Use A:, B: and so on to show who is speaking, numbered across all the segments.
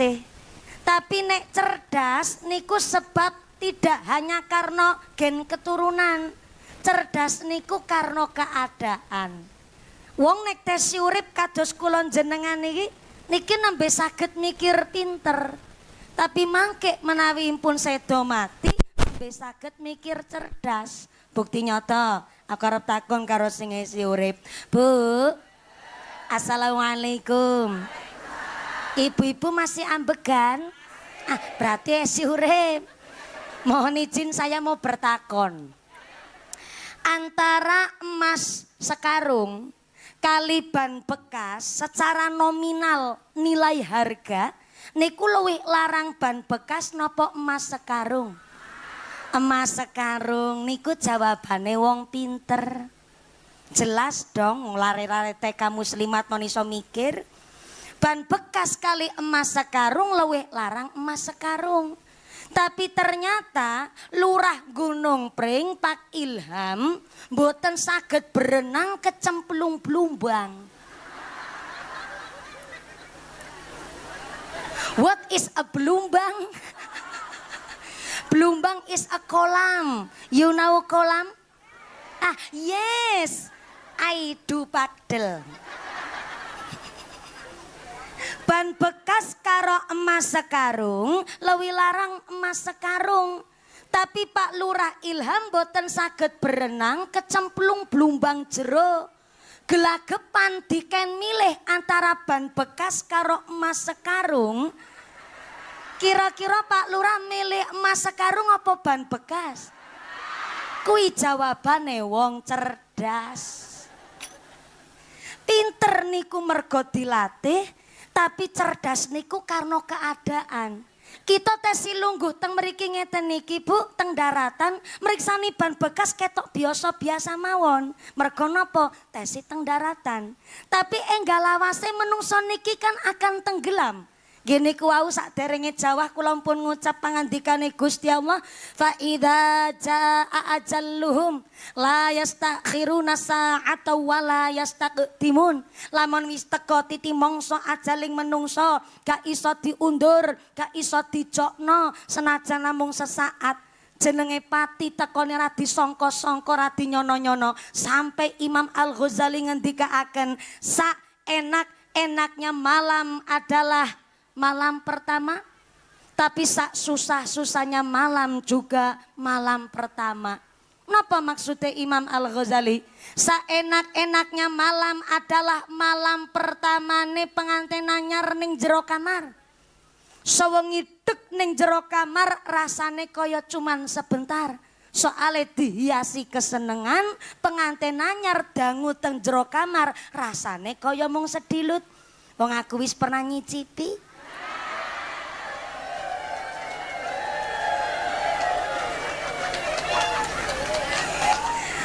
A: dilatih. Tapi nek cerdas niku sebab tidak hanya karena gen keturunan. Cerdas niku karena keadaan. Wong nek tes urip kados kula jenengan niki nembe saged mikir pinter. Tapi mangke menawi pun sedo mati nembe saged mikir cerdas. Bukti nyata, aku arep takon karo sing isi urip. Bu, assalamualaikum. Ibu-ibu masih ambegan? Berarti isi urip. Mohon izin saya mau bertakon. Antara emas sekarung kali ban bekas secara nominal nilai harga niku luwih larang ban bekas nopo emas sekarung? Emas sekarung niku jawabane wong pinter. Jelas dong lare-lare TK muslimat non iso mikir. Ban bekas kali emas sekarung luwih larang emas sekarung. Tapi ternyata Lurah Gunung Pring Pak Ilham mboten saged berenang kecemplung blumbang. What is a blumbang? Blumbang is a kolam. You know kolam? Yes. I do paddle. Ban bekas karo emas sekarung lebih larang emas sekarung. Tapi Pak Lurah Ilham boten saged berenang kecemplung blumbang jero. Gelagepan diken milih antara ban bekas karo emas sekarung. Kira-kira Pak Lurah milih emas sekarung apa ban bekas? Kui jawabane wong cerdas. Pinter niku mergo dilatih, tapi cerdas niku karena keadaan. Kita tesi lungguh teng mriki ngeten niki Bu, teng daratan meriksani ban bekas ketok biasa-biasa mawon. Mergo napa? Tesi teng daratan. Tapi enggal lawase menungso niki kan akan tenggelam. Gini kuwau saderenge jawah kula pun ngucap pangandikane Gusti Allah, fa idza jaa ajalluhum la yastakhiruna sa'ata wa la yastaqdimun. Lamun wis teka titi mangsa ajaling menungso gak iso diundur, gak iso dijokno senajan namung sesaat. Jenenge pati tekone ra disangka-sangka, ra dinyono-nyono. Sampai Imam Al-Ghazali ngendikaaken sak enak-enaknya malam adalah malam pertama, tapi sak susah-susahnya malam juga malam pertama. Napa maksudnya Imam Al-Ghazali? Sak enak-enaknya malam adalah malam pertama nih pengantin anyar ning jero kamar. Sawengi dek ning jero kamar rasane kaya cuman sebentar. Soale dihiasi kesenengan, pengantin anyar dangu teng jero kamar rasane kaya mung sedilut. Wong aku wis pernah nyicipi.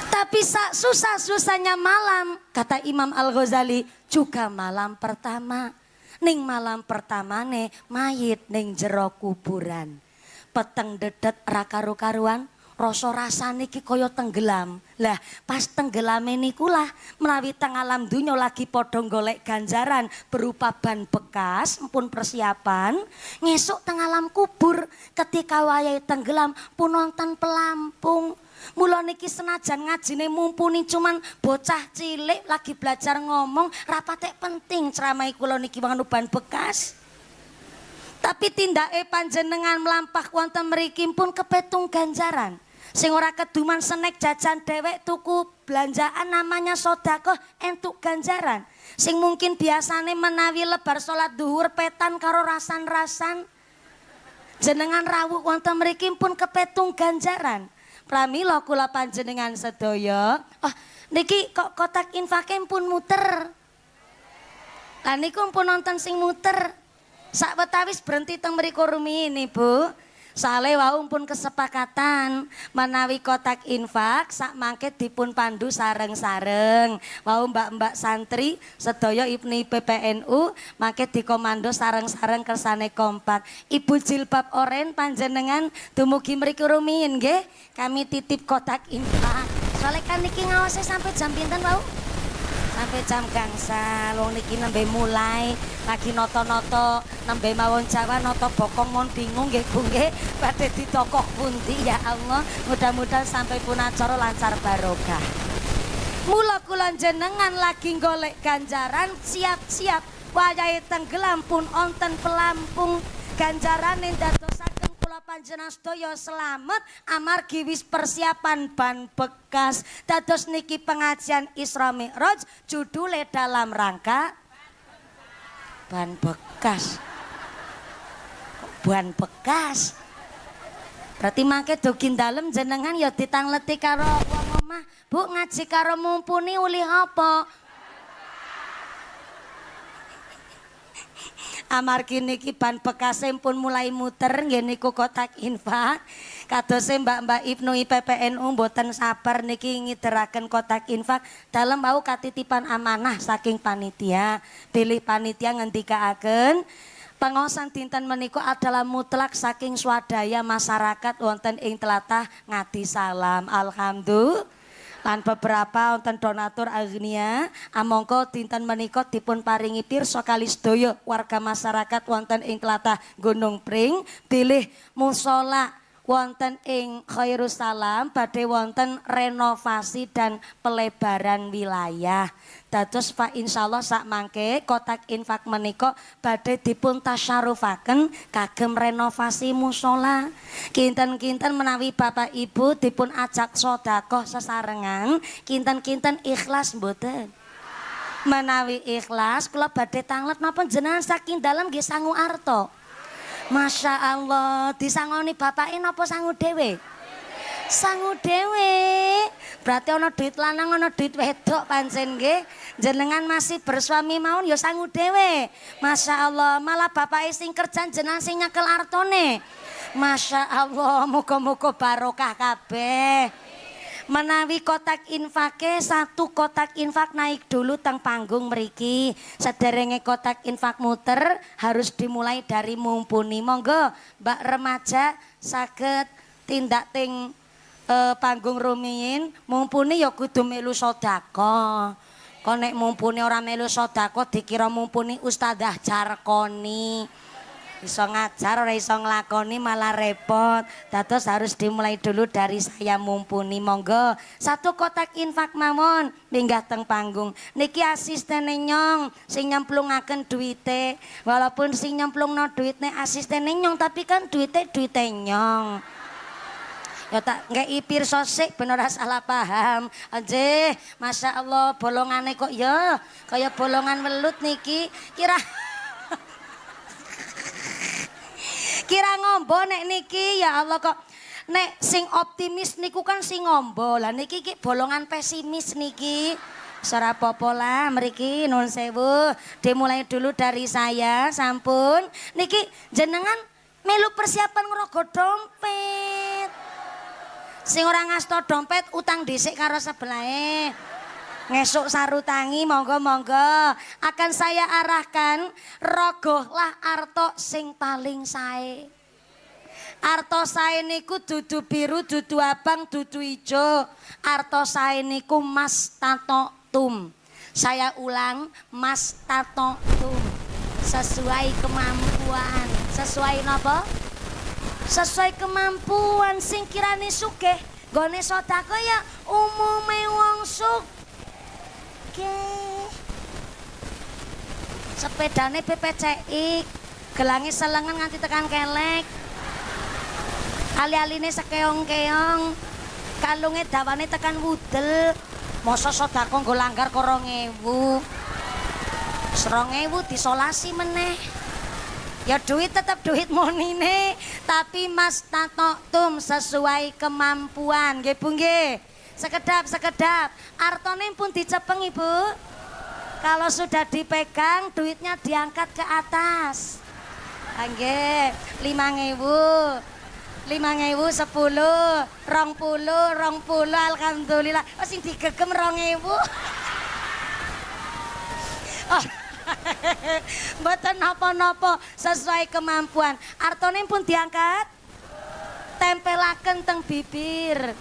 A: Tapi susah-susahnya malam, kata Imam Al-Ghazali, juga malam pertama. Ning malam pertama nih mayit ning jero kuburan. Peteng dedet ra karu-karuan, rasa-rasane iki kaya tenggelam. Lah, pas tenggelame niku lah menawi teng alam dunya lagi padha golek ganjaran berupa ban bekas, pun persiapan, ngesuk teng alam kubur ketika wayahe tenggelam pun nonton pelampung. Mula niki senajan ngajine mumpuni cuman bocah cilik lagi belajar ngomong rapatek penting ceramah kula niki manganu ban bekas. Tapi tindake panjenengan melampah wonten mriki pun kepetung ganjaran. Sing ora keduman senek jajan dewek tuku belanjaan namanya sedekah entuk ganjaran. Sing mungkin biasane menawi lebar salat duhur petan karo rasan-rasan. Jenengan rawuh wonten mriki pun kepetung ganjaran. Pramila kula panjenengan sedaya. Niki kok kotak infake pun muter. Lah niku pun nonton sing muter. Sak wetawis berhenti teng mriku rumiyin Bu. Sale wau pun kesepakatan menawi kotak infak sak mangke dipun pandu sareng-sareng. Wau mbak-mbak santri sedaya Ibni PPNU mangke dikomando sareng-sareng kersane kompak. Ibu jilbab oren panjenengan dumugi mriku rumiyin nggih. Kami titip kotak infak. Soale kan niki ngawase sampai jam pinten wau? sampai jam gangsal. Wong niki nembe mulai lagi noto-noto nembe mawon Jawa noto bokong mon bingung nggih Bu nggih badhe ditokoh pundi ya Allah. Mudah-mudahan sampai pun acara lancar barokah. Mula kula jenengan lagi golek ganjaran siap-siap wayahe tenggelam pun onten pelampung ganjarane dadosaken kula panjenengan sedaya selamat amargi wis persiapan ban bekas. Dados niki pengajian Isra Mi'raj judule dalam rangka ban bekas. Ban bekas. Berarti mangke dugi dalem jenengan ya ditangleti karo wong omah. Bu ngaji karo mumpuni uli apa? Amargi niki ban bekase pun mulai muter nggih niku kotak infak. Kadose Mbak-mbak Ibnu IPPNU mboten sabar niki ngideraken kotak infak. Dalem wau katitipan amanah saking panitia. Pilih panitia ngendikaaken pengaosan dinten menika adalah mutlak saking swadaya masyarakat wonten ing tlatah Ngadi Salam. Alhamdulillah. Lan beberapa wonten donatur agnia amangka dinten menika dipun paringi pirsa kali sedaya warga masyarakat wonten ing tlatah Gunung Pring bilih musala wonten ing Khairus Salam badhe wonten renovasi dan pelebaran wilayah. Dados Pak insyaallah sak mangke kotak infak menika badhe dipun tasyarufaken kagem renovasi musala. Kinten-kinten menawi Bapak Ibu dipun ajak sedekah sesarengan, kinten-kinten ikhlas mboten? Menawi ikhlas kula badhe tanglet napa jenengan saking dalem nggih sangu arta. Masya Allah, disangoni bapake napa sangu dhewe? Sangu dhewe. Berarti ana duit lanang ana duit wedok pancen nggih. Jenengan masih bersuami mawon ya sangu dhewe. Masya Allah, malah bapake sing kerjan jenengan sing nyekel artone. Masya Allah, muga-muga barokah kabeh. Menawi kotak infake satu kotak infak naik dulu teng panggung mriki. Sederenge kotak infak muter harus dimulai dari mumpuni. Monggo Mbak remaja saged tindak ting panggung rumiyin. Mumpuni ya kudu melu sedekah. Kok nek mumpuni ora melu sedekah dikira mumpuni Ustadzah Jarkoni. Iso ngajar ora iso nglakoni malah repot. Dados harus dimulai dulu dari saya mumpuni. Monggo satu kotak infak mawon minggah teng panggung. Niki asistene Nyong sing nyemplungaken duwite. Walaupun sing nyemplungno duitne asistene Nyong tapi kan duite Nyong. Ya tak ngeki pirsa sik ben ora salah paham. Nggih, Masya Allah bolongane kok ya kaya bolongan welut niki. Kira ngombo nek niki ya Allah kok nek sing optimis niku kan sing ngombo lah niki ki bolongan pesimis niki. Ora apa-apa lah mriki nuwun sewu. Dimulai dulu dari saya sampun. Niki jenengan melu persiapan ngrogo dompet. Sing ora ngasto dompet utang dhisik karo sebelahe. Ngesuk sarutangi monggo-monggo akan saya arahkan rogohlah arto sing paling sae. Arto sae niku dudu biru, dudu abang, dudu ijo. Arto sae niku mas tato tum. Saya ulang mas tato tum. Sesuai kemampuan. Sesuai napa? Sesuai kemampuan sing kirane sugih. Gone sedekah ya umume wong sugih. Sepedane PPCI gelangi selengen nganti tekan kelek. Ali-aline sekeong-keong kalunge dawane tekan wudel. Masa sedekah nggo langgar kok 2000. 2000 disolasi meneh. Ya duit tetap duit monine, tapi mas tato tum sesuai kemampuan. Nggih Bu nggih. Sekedap. Artone pun dicepeng Ibu. Kalau sudah dipegang duitnya diangkat ke atas. Nggih, 5.000. 5.000, 10, 20, alhamdulillah. Oh sing digegem 2.000. Oh. Mboten napa-napa sesuai kemampuan. Artone pun diangkat. Tempelaken teng bibir.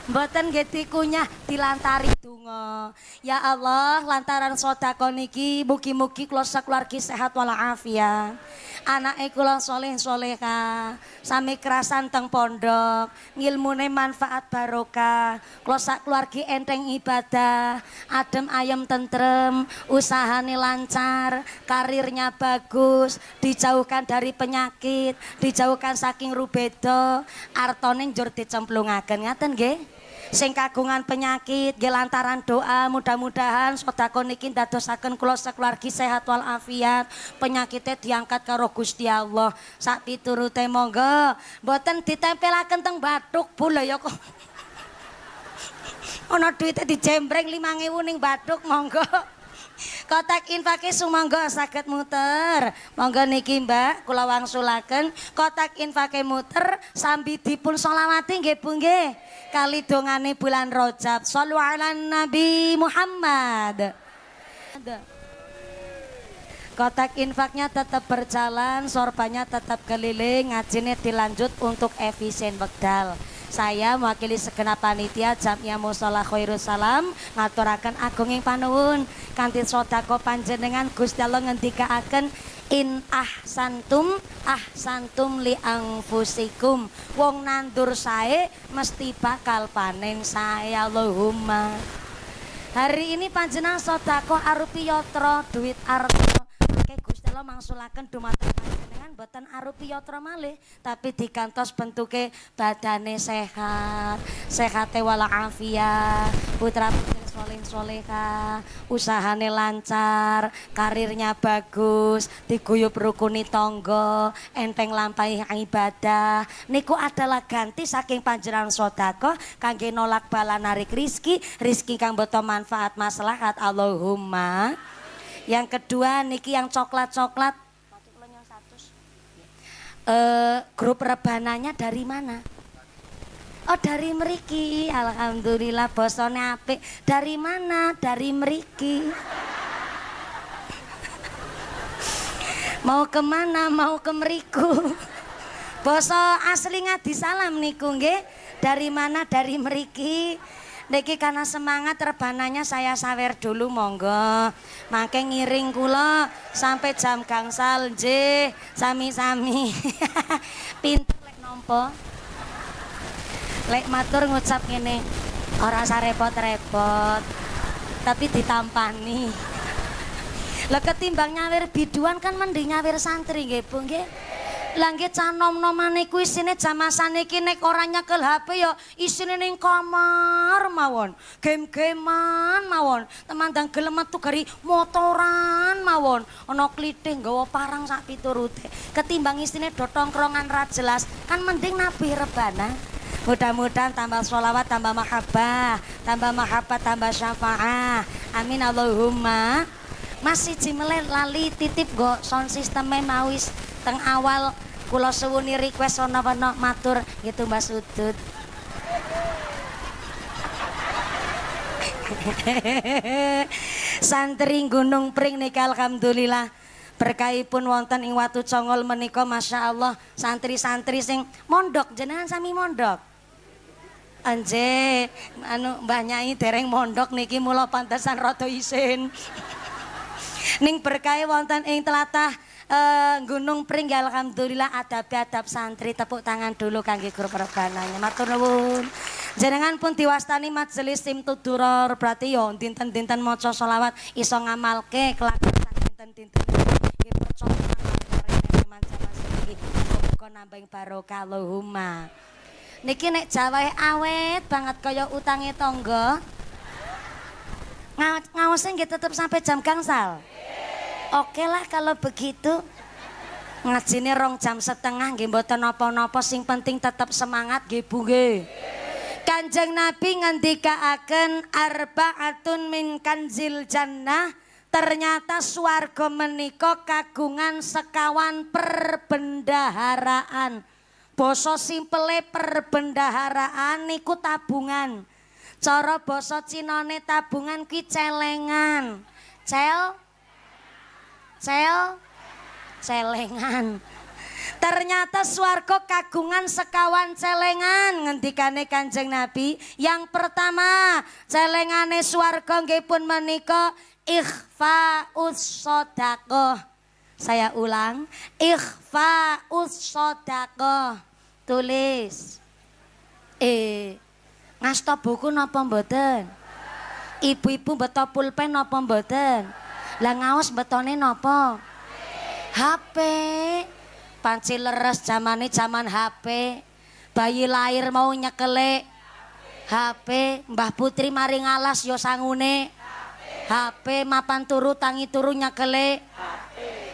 A: Mboten nggih dikunyah dilantari donga. Ya Allah, lantaran sedekah niki mugi-mugi kula sakeluargi sehat walafiat. Anake kula saleh salehah, sami kerasan teng pondok, ngilmune manfaat barokah. Kula sakeluargi enteng ibadah, adem ayem tentrem, usahane lancar, karirnya bagus, dijauhkan dari penyakit, dijauhkan saking rubeda, artone njur dicemplungaken ngaten nggih. Sing kagungan penyakit nggih lantaran doa mudah-mudahan sedekah niki ndadosaken kula sakeluargi sehat walafiat, penyakitnya diangkat karo Gusti Allah. Sak piturute monggo mboten ditempelaken teng bathuk Bu lho ya kok. Ana duite dijembreng 5.000 ning bathuk monggo. Kotak infake sumangga saged muter. Monggo niki Mbak kula wangsulaken kotak infake muter sambil dipun sholawati nggih Bu nggih. Kali dongane bulan Rajab. Shallu ala Nabi Muhammad. Kotak infaknya tetap berjalan, sorbannya tetap keliling, ngajine dilanjut untuk efisien wekdal. Saya mewakili segenap panitia Jamiah Mushola Khairus Salam ngaturaken agunging panuwun kanthi sedekah panjenengan Gusti Allah ngendikaaken in ahsantum li anfusikum, wong nandur sae mesti bakal panen sae. Allahumma. Hari ini panjenengan sedekah arupi yatra duit arta. Mangke Gusti Allah mangsulaken dumateng panjenengan boten arupi yatra malih, tapi digantos bentuke badane sehat, sehate walafiat, putra putri soleh solehah, usahane lancar, karirnya bagus, diguyub rukuni tangga, enteng lampahi ibadah. Niku adalah ganti saking panjenengan sedekah kangge nolak bala narik rizki, rizki kang boten manfaat maslahat. Allahumma. Yang kedua niki yang coklat-coklat. Grup rebananya dari mana? Oh dari mriki. Alhamdulillah bosone apik. Dari mana? Dari mriki. Mau kemana? Mau ke mriku. Boso asli Ngadi Salam niku nggih. Dari mana? Dari mriki. Niki karena semangat rebananya saya sawer dulu monggo. Mangke ngiring kula sampai jam gangsal nggih, sami-sami. Pinter lek nompo. Lek matur ngucap ngene, ora usah repot-repot. Tapi ditampani. Lah ketimbang nyawer biduan kan mending nyawer santri nggih Bu nggih. Lah nggih cah nom-noman niku isine jamasane iki nek ora nyekel HP ya isine ning kamar mawon. Game-gamean mawon. Temandang gelem metu gari motoran mawon. Ana klithih nggawa parang sak piturute. Ketimbang isine do tongkrongan ra jelas, kan mending nabi rebana. Mudah-mudahan tambah sholawat, tambah mahabbah, tambah syafaah. Amin Allahumma. Masih jimele lali titip go sound sistemnya mawis teng awal kula suwuni request ana-ana matur gitu Mbak Sudut. Santri Gunung Pring niki alhamdulillah berkahipun wonten ing Watu Congol menika Masya Allah santri-santri sing mondok. Jenengan sami mondok? Anje anu Mbah Nyai dereng mondok niki mula pantesan rada isin. Ning berkah wonten ing tlatah Gunung Pring ya alhamdulillah adab santri. Tepuk tangan dulu kangge grup rebananya. Matur nuwun. Jenengan pun diwastani majelis Simtuduror berarti yo dinten-dinten maca selawat iso ngamalke kelakuan dinten-dinten nggih percaya muga nambah barokah Allahumma. Niki nek jawahe awet banget kaya utange tangga. Ngawase nggih tetep sampai jam gangsal. Oke lah kalau begitu. Ngajine 2 jam setengah nggih mboten napa-napa sing penting tetap semangat nggih Bu nggih. Kanjeng Nabi ngendikaaken arbaatun min kanzil jannah. Ternyata swarga menika kagungan sekawan perbendaharaan. Basa simpele perbendaharaan niku tabungan. Cara basa Cinane tabungan kuwi celengan. Celengan. Ternyata swarga kagungan sekawan celengan ngendikane Kanjeng Nabi. Yang pertama, celengane swarga nggih pun menika ikhfaus shadaqah. Saya ulang, ikhfaus shadaqah. Tulis. Ngasta buku napa mboten? Ibu-ibu beto pulpen napa mboten? Lah ngaos betone napa? HP. Panci leres zamane zaman HP. Bayi lahir mau nyekele HP. Mbah Putri mari ngalas yo sangune HP. Mapan turu tangi turu nyekele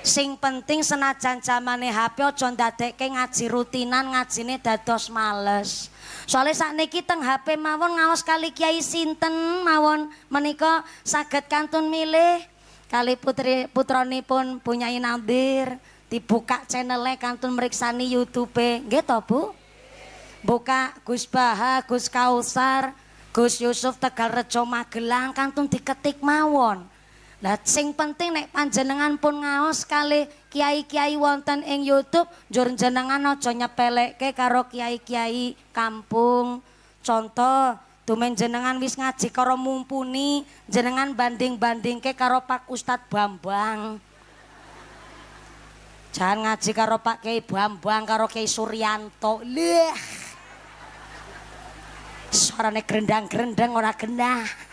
A: Sing penting senajan zamane HP aja ndadekke ngaji rutinan, ngajine dados males. Soalnya sakniki teng HP mawon ngaos kali Kiai sinten mawon menika saged kantun milih kali putranipun Punyai Nadir dibuka channelnya kantun meriksani YouTube nggih to Bu? Buka Gus Baha, Gus Kausar, Gus Yusuf Tegalrejo Magelang kantun diketik mawon. Lah sing penting nek panjenengan pun ngaos kali kiai-kiai wonten ing YouTube, njur jenengan aja nyepelekke karo kiai-kiai kampung. Contoh, dumen jenengan wis ngaji karo mumpuni, jenengan banding-bandingke karo Pak Ustadz Bambang. Jangan ngaji karo Pak Kiai Bambang karo Kiai Suryanto. Leh. Suarane grendang-grendang ora genah.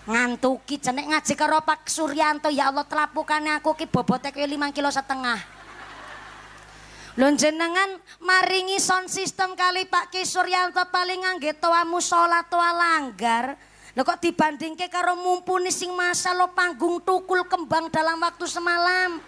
A: Ngantuki cenek ngaji karo Pak Suryanto, ya Allah telapukane aku ki bobote kaya 5,5 kilo. Lho jenengan maringi sound system kali Pak Ki Suryanto paling ngangge toa mushola toa langgar. Lho kok dibandingke karo mumpuni sing masa lo panggung tukul kembang dalam waktu semalam.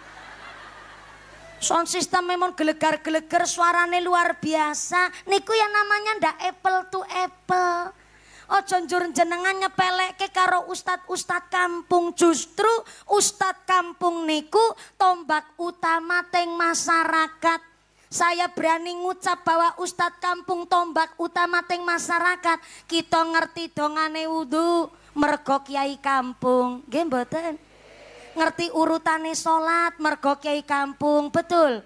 A: Sound system memang gelegar-gelegar suarane luar biasa. Niku yang namanya ndak apple to apple. Ojo njur jenengan nyepelekke karo ustad-ustad kampung. Justru ustad kampung niku tombak utama teng masyarakat. Saya berani ngucap bahwa ustad kampung tombak utama teng masyarakat. Kita ngerti dongane wudu mergo kiai kampung. Nggih mboten? Ngerti urutane salat mergo kiai kampung, betul?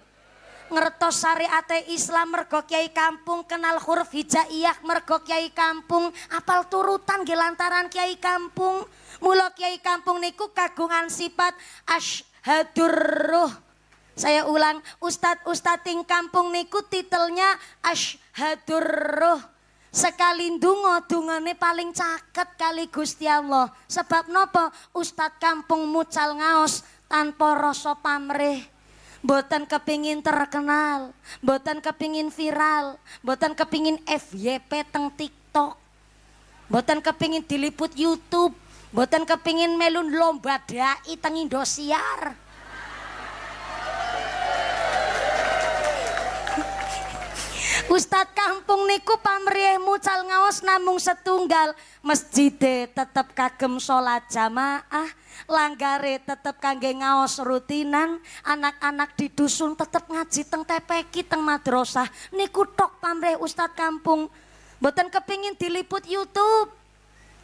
A: Ngertos syariate Islam mergo kiai kampung, kenal huruf hijaiyah mergo kiai kampung, apal turutan nggih lantaran kiai kampung. Mula kiai kampung niku kagungan sifat asyhadur ruh. Saya ulang, ustad-ustad ting kampung niku titelnya asyhadur ruh. Sekali ndonga dungane paling caket kali Gusti Allah. Sebab nopo? Ustad kampung mucal ngaos tanpa rasa pamrih. Mboten kepingin terkenal, mboten kepingin viral, mboten kepingin FYP teng TikTok, mboten kepingin diliput YouTube, mboten kepingin melun lomba dai teng Indosiar. Ustad kampung niku pamrih mucal ngaos namung setunggal, masjide tetep kagem salat jamaah, langgare tetep kangge ngaos rutinan, anak-anak di dusun tetep ngaji teng TPQ teng madrasah. Niku tok pamrih ustad kampung. Mboten kepingin diliput YouTube.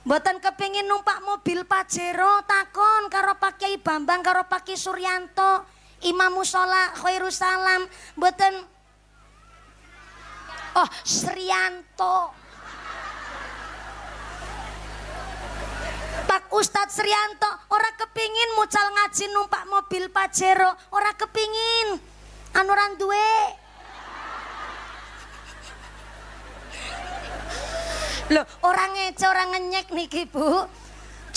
A: Mboten kepingin numpak mobil Pajero takon karo Pak Kiai Bambang karo Pak Ki Suryanto, Imam Mushola Khairusalam, mboten. Oh, Srianto. Pak Ustadz Srianto ora kepingin mucal ngaji numpak mobil Pajero, ora kepingin. Anuran duwe. Loh, orang ngece, orang ngenyek niki Bu.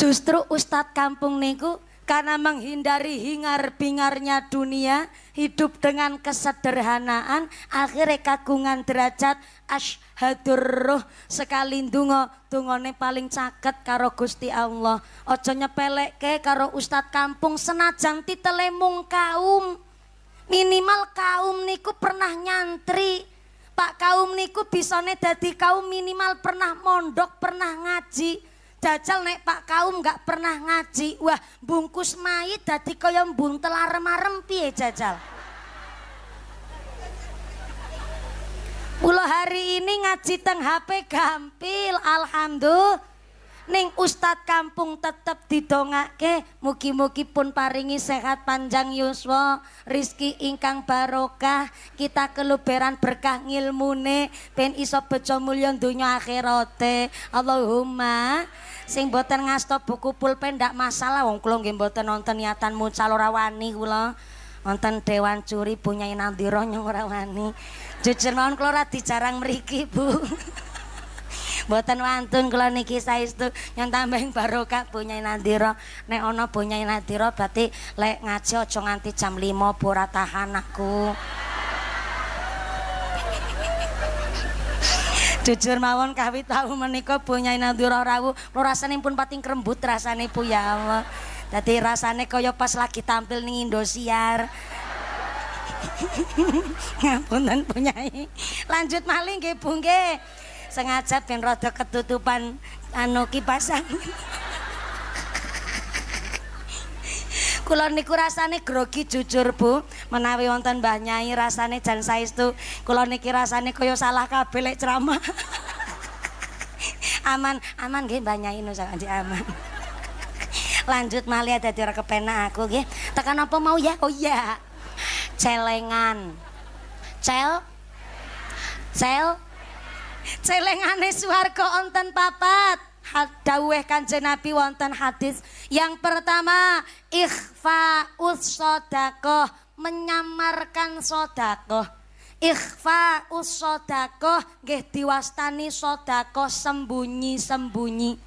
A: Justru Ustadz kampung niku karena menghindari hingar-bingarnya dunia, hidup dengan kesederhanaan, akhirnya kagungan derajat asyhadur ruh. Sekali ndonga, dungane paling caket karo Gusti Allah. Aja nyepelekke karo ustad kampung senajan titele mung kaum. Minimal kaum niku pernah nyantri. Pak kaum niku bisane dadi kaum minimal pernah mondok, pernah ngaji. Jajal nek Pak kaum nggak pernah ngaji, wah bungkus mayit dadi kaya mbuntel arem-arem piye jajal. Mula hari ini ngaji teng HP gampil, alhamdulillah. ning Ustad kampung tetep didongake mugi-mugi pun paringi sehat panjang yuswa, rizki ingkang barokah, kita keluberan berkah ngilmune ben iso bejo mulya donya akhirate. Allahumma. Sing boten ngasta buku pulpen ndak masalah wong kula nggih mboten nonton niatan mucal ora wani kula. Wonten Dewan Curi punya Nandira nyong ora wani. Jujur mawon kula ora dijarang mriki, Bu. Mboten wantun kula niki saestu nyon tambahing barokah punya Nandira. Nek ana punya Nandira berarti lek ngaji aja nganti jam 5 Bu ora tahan aku. Jujur mawon kawit tahu menika punya Nandira rawuh kula rasane pun pating krembut rasane Bu ya Allah. Dadi rasane kaya pas lagi tampil ning Indosiar. Ngapunten Punyai. Lanjut malih nggih Bu nggih. Sengaja ben rada ketutupan anu kipasan. Kula niku rasane grogi jujur Bu, menawi wonten Mbah Nyai rasane jan saestu kula niki rasane kaya salah kabeh lek ceramah. Aman nggih Mbah Nyai nusa aman. Lanjut malih dadi ora kepenak aku nggih. Tekan apa mau ya? Oh iya. Celengan. Celengane swarga wonten papat. Dawuh Kanjeng Nabi wonten hadis. Yang pertama, ikhfa'us shadaqah, menyamarkan sedekah. Ikhfa'us shadaqah nggih diwastani sedekah sembunyi-sembunyi.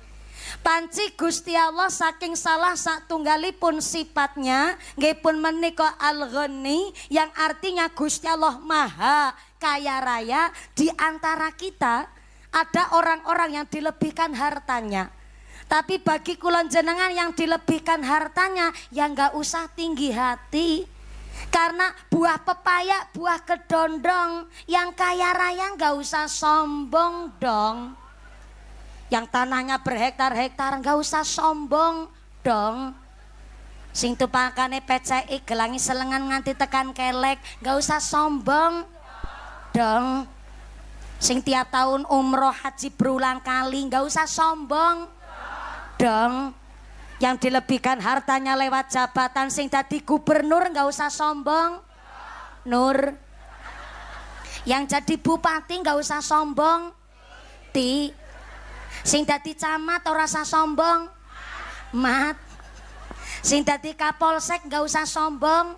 A: Panci Gusti Allah saking salah satunggalipun sifatnya nggih pun menika Al-Ghani yang artinya Gusti Allah Maha Kaya Raya. Di antara kita ada orang-orang yang dilebihkan hartanya. Tapi bagi kula jenengan yang dilebihkan hartanya yang enggak usah tinggi hati. Karena buah pepaya, buah kedondong yang kaya raya enggak usah sombong dong. Yang tanahnya berhektar-hektar enggak usah sombong dong. Sing tupakane PCI gelangi selengan nganti tekan kelek enggak usah sombong dong. Sing tiap tahun umroh haji berulang kali enggak usah sombong dong. Yang dilebihkan hartanya lewat jabatan sing dadi gubernur enggak usah sombong Nur. Yang jadi bupati enggak usah sombong Ti. Sing dadi camat ora usah sombong Mat. Sing dadi kapolsek enggak usah sombong.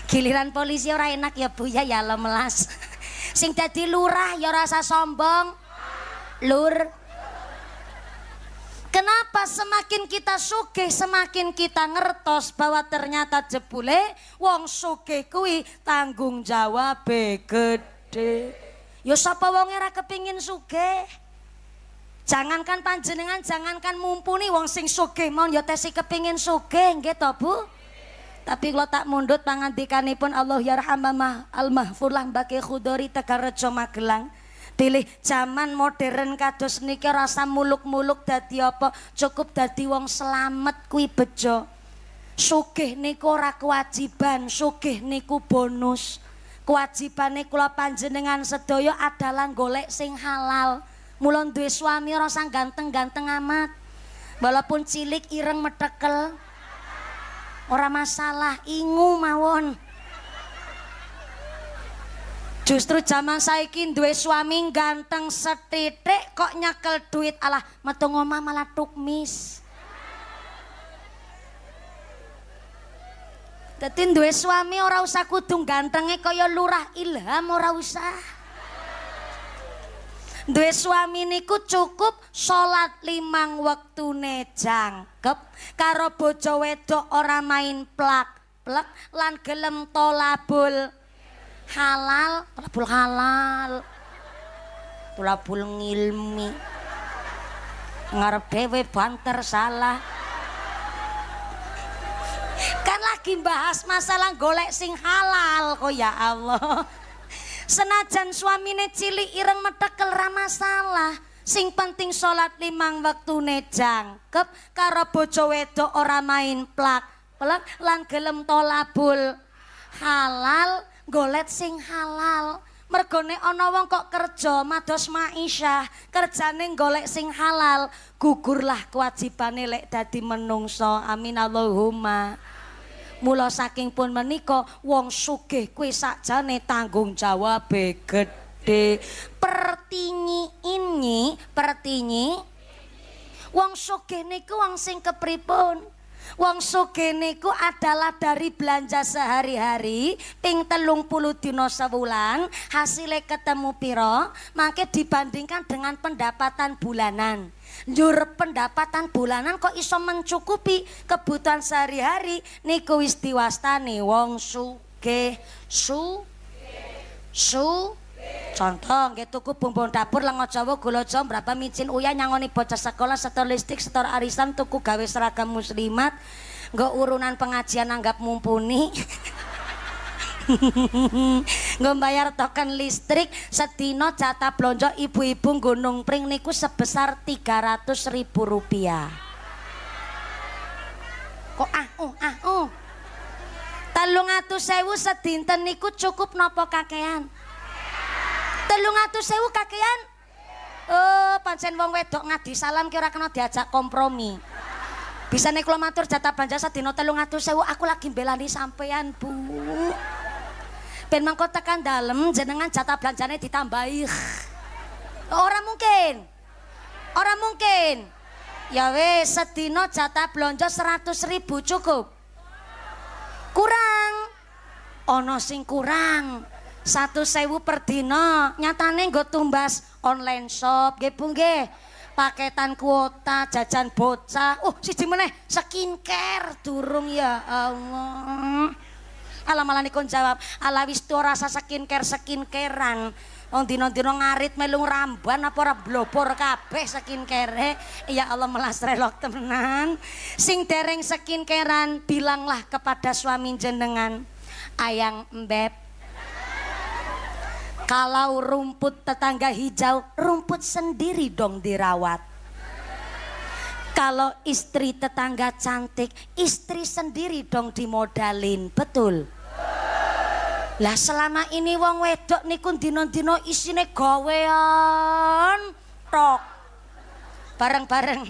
A: Giliran polisi ora enak ya Bu ya lemelas. Sing dadi lurah ya ora usah sombong Lur. Kenapa semakin kita sugih semakin kita ngertos bahwa ternyata jebule wong sugih kuwi tanggung jawabe gede. Ya sapa wong ora kepingin sugih. Jangankan panjenengan, jangankan mumpuni wong sing sugih mon ya tesi kepingin sugih nggih to Bu. Tapi kalau tak mundut pangandikanipun Allah yarhamah al-mahfulah Mbake Khudori Tegarrejo Magelang. Pilih zaman modern kados niki rasa muluk-muluk dadi apa, cukup dadi wong selamat kuwi bejo. Sugih niku ora kewajiban, sugih niku bonus. Kewajibane kula panjenengan sedaya adalah golek sing halal. Mula duwe suami ora sang ganteng-ganteng amat. Walaupun cilik ireng metekel ora masalah, ingu mawon. Justru zaman saiki duwe suami ganteng setitik kok nyekel duit alah metu ngomah malah tukmis. Dadi duwe suami ora usah kudu gantenge kaya Lurah Ilham, ora usah. Duwe suami niku cukup salat 5 wektune jangkep karo bojo wedok ora main plak-plek lan gelem tolabul halal, tolabul halal. Tolabul ngilmi. Ngarep dhewe banter salah. Kan lagi bahas masalah golek sing halal kok ya Allah. Senajan suamine cilik ireng metekel ra masalah. Sing penting salat 5 wektune jangkep karo bojo wedok ora main plak-plek lan gelem tolabul halal, golek sing halal. Mergone ana wong kok kerja mados maisyah, kerjane golek sing halal, gugurlah kewajibane lek dadi menungso. Amin Allahumma. Mula saking pun menika wong sugih kuwi sakjane tanggung jawabe gedhe. Pertinyi wong sugih niku wong sing kepripun? Wong sugih niku adalah dari belanja sehari-hari ping 30 dina sewulan, hasilnya ketemu piro, mangke dibandingkan dengan pendapatan bulanan. Njur pendapatan bulanan kok iso mencukupi kebutuhan sehari-hari, niku wis diwastani wong sugih. Contoh nggih tuku bumbu dapur lenga Jawa gula Jawa berapa micin uyah nyangoni bocah sekolah setor listrik setor arisan tuku gawe seragam muslimat nggo urunan pengajian anggap mumpuni nggo bayar token listrik sedina jatah blonjo ibu-ibu Gunung Pring niku sebesar 300.000 rupiah. Kok 300.000 sedinten niku cukup napa kakean? 300.000 kakean? Oh, pancen wong wedok ngadi salam ki ora kena diajak kompromi. Bisane kula matur jatah belanja sedina 300.000, aku lagi belani sampean, Bu. Ben mangko tekan dalem jenengan jatah belanjane ditambahi. Ora mungkin. Ora mungkin. Ya wis sedina jatah belanja 100.000 cukup. Kurang. Ana sing kurang. 100.000 per dina, nyatane nggo tumbas online shop, nggih Bu nggih. Paketan kuota, jajan bocah. Siji meneh skincare durung ya Allah. Ala malah nikon jawab, ala wis tuwa rasa skincare-skincarean. Wong dina-dina ngarit melu ramban apa ora blobor kabeh skincare. Ya Allah melas relok temenan. Sing dereng skincare-an bilanglah kepada suami jenengan, "Ayang Mbep, kalau rumput tetangga hijau, rumput sendiri dong dirawat. Kalau istri tetangga cantik, istri sendiri dong dimodalin." Betul? Lah selama ini wong wedok niku dino-dino isine gawean tok. Bareng-bareng.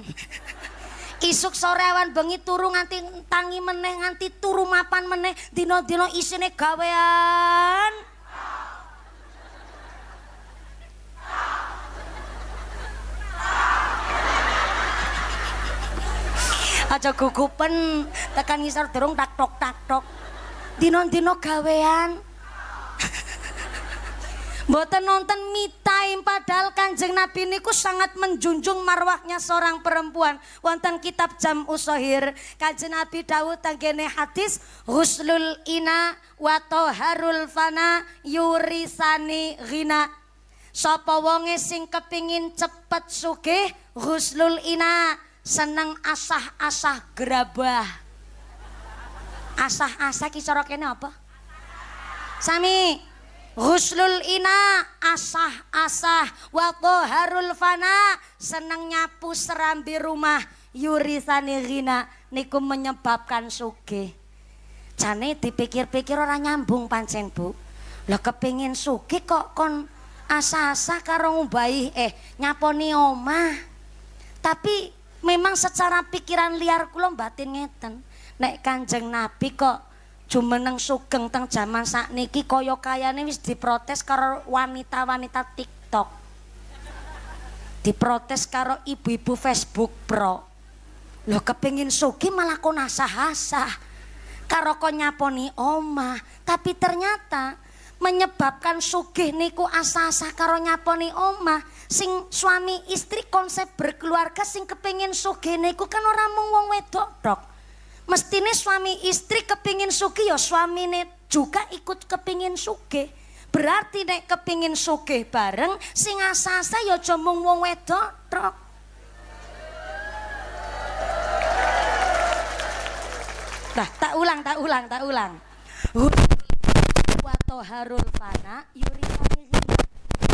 A: Isuk sore awan bengi turu nganti tangi meneh nganti turu mapan meneh, dino-dino isine gawean. Aja gugupen tekan ngisor durung tak tok. Dino-dino gawean. Mboten nonton me time padahal Kanjeng Nabi niku sangat menjunjung marwahnya seorang perempuan. Wonten kitab Jam'us Shahir, Kanjeng Nabi dawuh tenggene hadis, "Ghuslul ina wa thaharul fana yurisani ghina." Sapa wonge sing kepingin cepet sugih, ghuslul ina, seneng asah-asah gerabah. Asah-asah ki cara kene apa? Sami. Ghuslul ina, asah-asah, wa thaharul fana, seneng nyapu serambi rumah, yurisani ghina, niku menyebabkan sugih. Jane dipikir-pikir ora nyambung pancen, Bu. Lah kepingin sugih kok kon asah-asah karo ngumbahi nyaponi omah. Tapi memang secara pikiran liar kula batin ngeten. Nek Kanjeng Nabi kok jumeneng sugeng teng jaman sakniki kaya kayane wis diprotes karo wanita-wanita TikTok. Diprotes karo ibu-ibu Facebook Pro. Lho kepengin sugih malah kon asah-asah. Karo kon nyaponi omah, tapi ternyata menyebabkan sugih niku asah-asah karo nyaponi omah. Sing suami istri konsep berkeluarga sing kepengin sugih niku kan ora mung wong wedok tok. Mestine suami istri kepingin sugih ya suamine juga ikut kepingin sugih. Berarti nek kepingin sugih bareng sing asah-asah ya aja mung wong wedok tok. Nah, tak ulang. Wa thaharul fana yurisani ghina,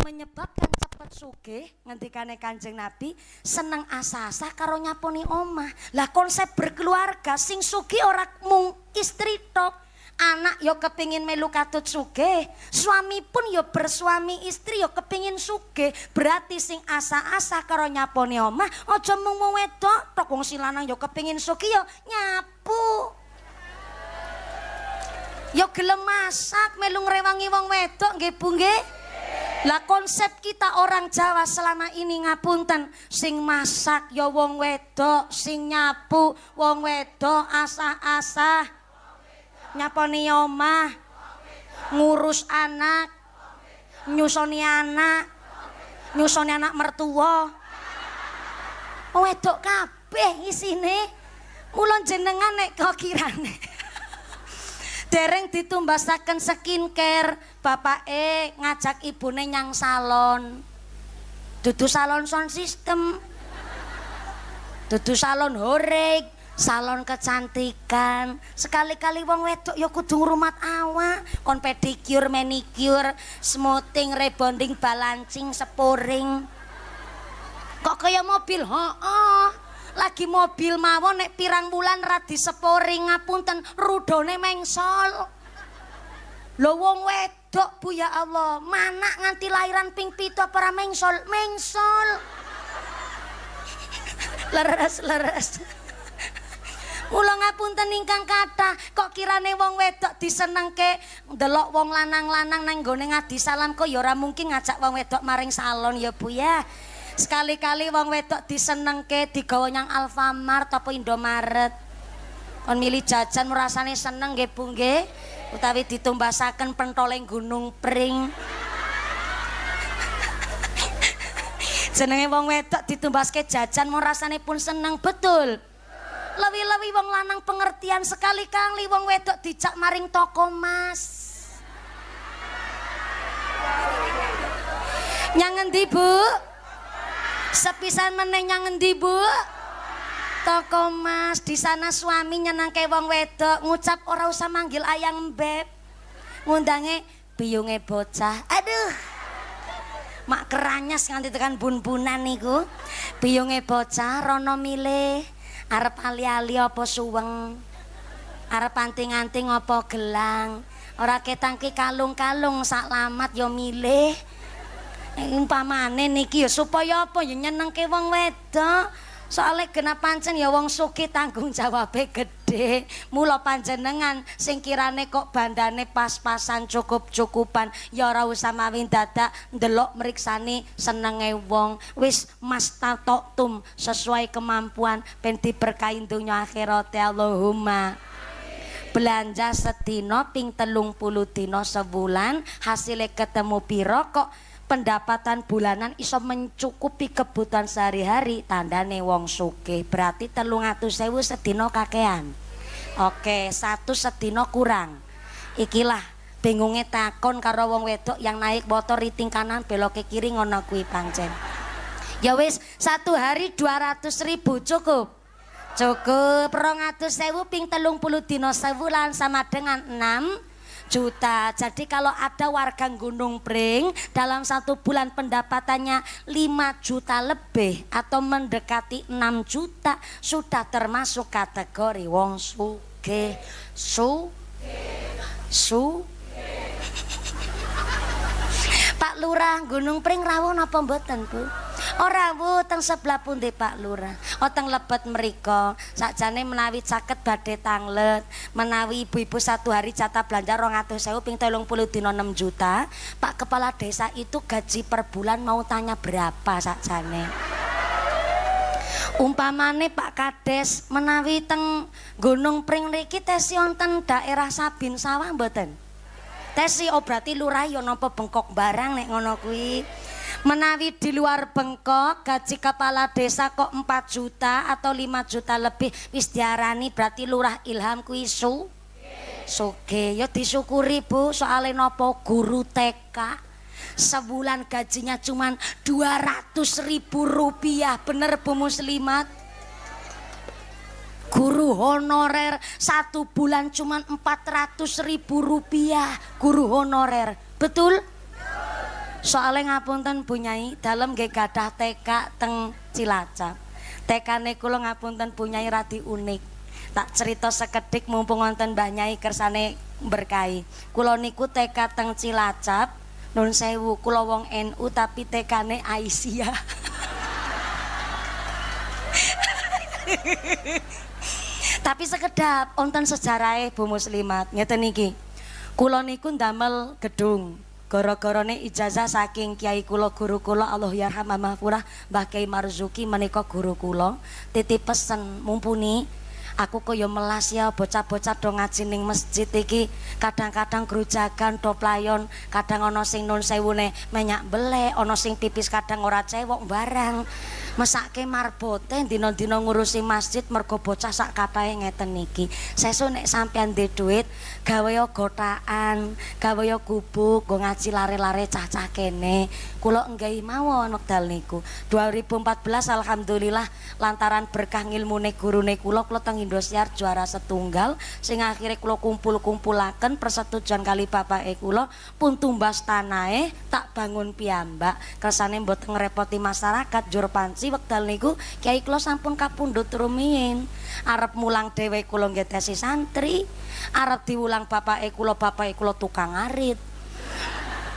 A: menyebabkan cepet sugih ngendikane Kanjeng Nabi, seneng asah-asah karo nyaponi omah. Lah konsep berkeluarga sing sugih ora mung istri tok, anak yo kepingin melu katut sugih, suami pun yo bersuami istri yo kepingin sugih. Berarti sing asa-asa karo nyapone omah aja mung wong wedok tok, wong si lanang yo kepingin sugih yo nyapu. Yo gelem masak melu ngrewangi wong wedok nggih Bu nggih. Lah konsep kita orang Jawa selama ini ngapunten, sing masak yo wong wedok, sing nyapu wong wedok, asah-asah nyaponi omah, ngurus anak, nyusoni anak mertua. Wedok kabeh isine. Mula jenengan nek kok kirane dereng ditumbasaken skincare, bapake ngajak ibune nyang salon. Dudu salon sound system. Dudu salon horeg, salon kecantikan. Sekali-kali wong wedok ya kudu ngrumat awak, kon pedicure, manicure, smoothing, rebonding, balancing, sporing. Kok kaya mobil? Heeh. Lagi mobil mawon nek pirang wulan ra diseporing ngapunten rudone mengsol. Lho wong wedok Bu ya Allah, manak nganti lahiran ping 7 apa ora mengsol? Mengsol. Leres. Mula ngapunten ingkang kathah, kok kirane wong wedok disenengke ndelok wong lanang-lanang nang nggone ngadi salam kok ya ora mungkin ngajak wong wedok maring salon ya Bu ya. Sekali-kali wong wedok disenengke digawa nyang Alfamart apa Indomaret. Kon milih jajan rasane seneng nggih Bu nggih. Utawi ditumbasaken pentoleng Gunung Pring. Jenenge wong wedok ditumbaske jajan rasane pun seneng betul. Lewi-lewi wong lanang pengertian, sekali-kali wong wedok dijak maring toko mas. Nyang endi Bu? Sepisan meneh nyang endi Bu? Toko mas. Di sana suami nyenangke wong wedok, ngucap ora usah manggil ayang beb. Ngundange biyunge bocah. Aduh. Mak keranyas nganti tekan bun-bunan niku. Biyunge bocah rono milih arep ali-ali apa suweng, arep anting-anting apa gelang, ora ketangke kalung-kalung sak lamat ya milih. Umpamane niki ya supaya apa ya nyenengke wong wedok. Soale genap pancen ya wong sugih tanggung jawabe gede. Mula panjenengan sing kirane kok bandane pas-pasan cukup-cukupan ya ora usah mawin dadak ndelok mriksani senenge wong. Wis mastatoktum sesuai kemampuan ben diberkahi donya akhirat Allahumma. Belanja sedina ping 30 dina sebulan hasilnya ketemu piro kok pendapatan bulanan iso mencukupi kebutuhan sehari-hari, tandane wong sugih. Berarti 300.000 sedina kakean. Oke, 1 sedina kurang. Ikilah bingunge takon karo wong wedok yang naik motor riting kanan belok ke kiri ngono kuwi pancen. Ya wis, 1 hari 200.000 cukup. Cukup 200.000 ping 30 dina sebulan sama dengan 6 juta. Jadi kalau ada warga Gunung Pring dalam 1 bulan pendapatannya 5 juta lebih atau mendekati 6 juta sudah termasuk kategori wong sugih. Pak Lurah Gunung Pring rawuh napa mboten Bu? Ora Bu, teng sebelah pundi Pak Lurah. Teng Lebet mriko. Sakjane menawi caket badhe tanglet, menawi ibu-ibu 1 hari jatah belanja 200.000 ping 30 dina 6 juta, Pak Kepala Desa itu gaji per bulan mau tanya berapa sakjane. Umpamane Pak Kades menawi teng Gunung Pring niki tesi wonten daerah Sabin Sawah mboten? Tesi berarti lurah ya napa bengkok barang nek ngono kuwi. Menawi di luar Bengkok gaji kepala desa kok 4 juta atau 5 juta lebih wis diarani berarti lurah Ilham kuwi sugih. Ya disyukuri Bu, soalé napa guru TK sebulan gajinya cuman 200.000 rupiah. Bener Bu Muslimat? Guru honorer 1 bulan cuman 400.000 rupiah. Guru honorer, betul? Soalnya ngapunten Bu Nyai, dalem nggih gadah TK teng Cilacap. TK-ne kula ngapunten Bu Nyai radi unik. Tak cerita sekedhik mumpung wonten Mbah Nyai kersane berkahi. Kula niku TK teng Cilacap, nun sewu kula wong NU tapi TK-ne Aisyah. Tapi sekedap wonten sejarahe Bu Muslimat ngeten iki. Kula niku ndamel gedung. Gara-garane ijazah saking kiai kula guru kula Allah yarhamah mahfurah Mbah Kiai Marzuki menika guru kula titip pesen mumpuni aku kaya melas ya bocah-bocah do ngaji ning masjid iki kadang-kadang grujagan do playon kadang ana sing nun sewune menyak belek ana sing pipis kadang ora cewek barang mesake marbote dina-dina ngurusi masjid mergo bocah sak kapahe ngeten niki sesuk nek sampean ndek dhuwit gawe gotaan gawe gubuk go ngaji lare-lare cah-cah kene kula enggahi mawon wekdal niku 2014 alhamdulillah lantaran berkah ngilmune gurune kula teng Indosiar juara setunggal sing akhire kula kumpul-kumpulaken persetujuan kali bapake kula pun tumbas tanahe tak bangun piyambak kersane mboten ngrepoti masyarakat jur panci wekdal niku kiai kula sampun kapundhut rumiyin arep mulang dhewe kula ngetesi santri arep diulang bapake kula tukang arit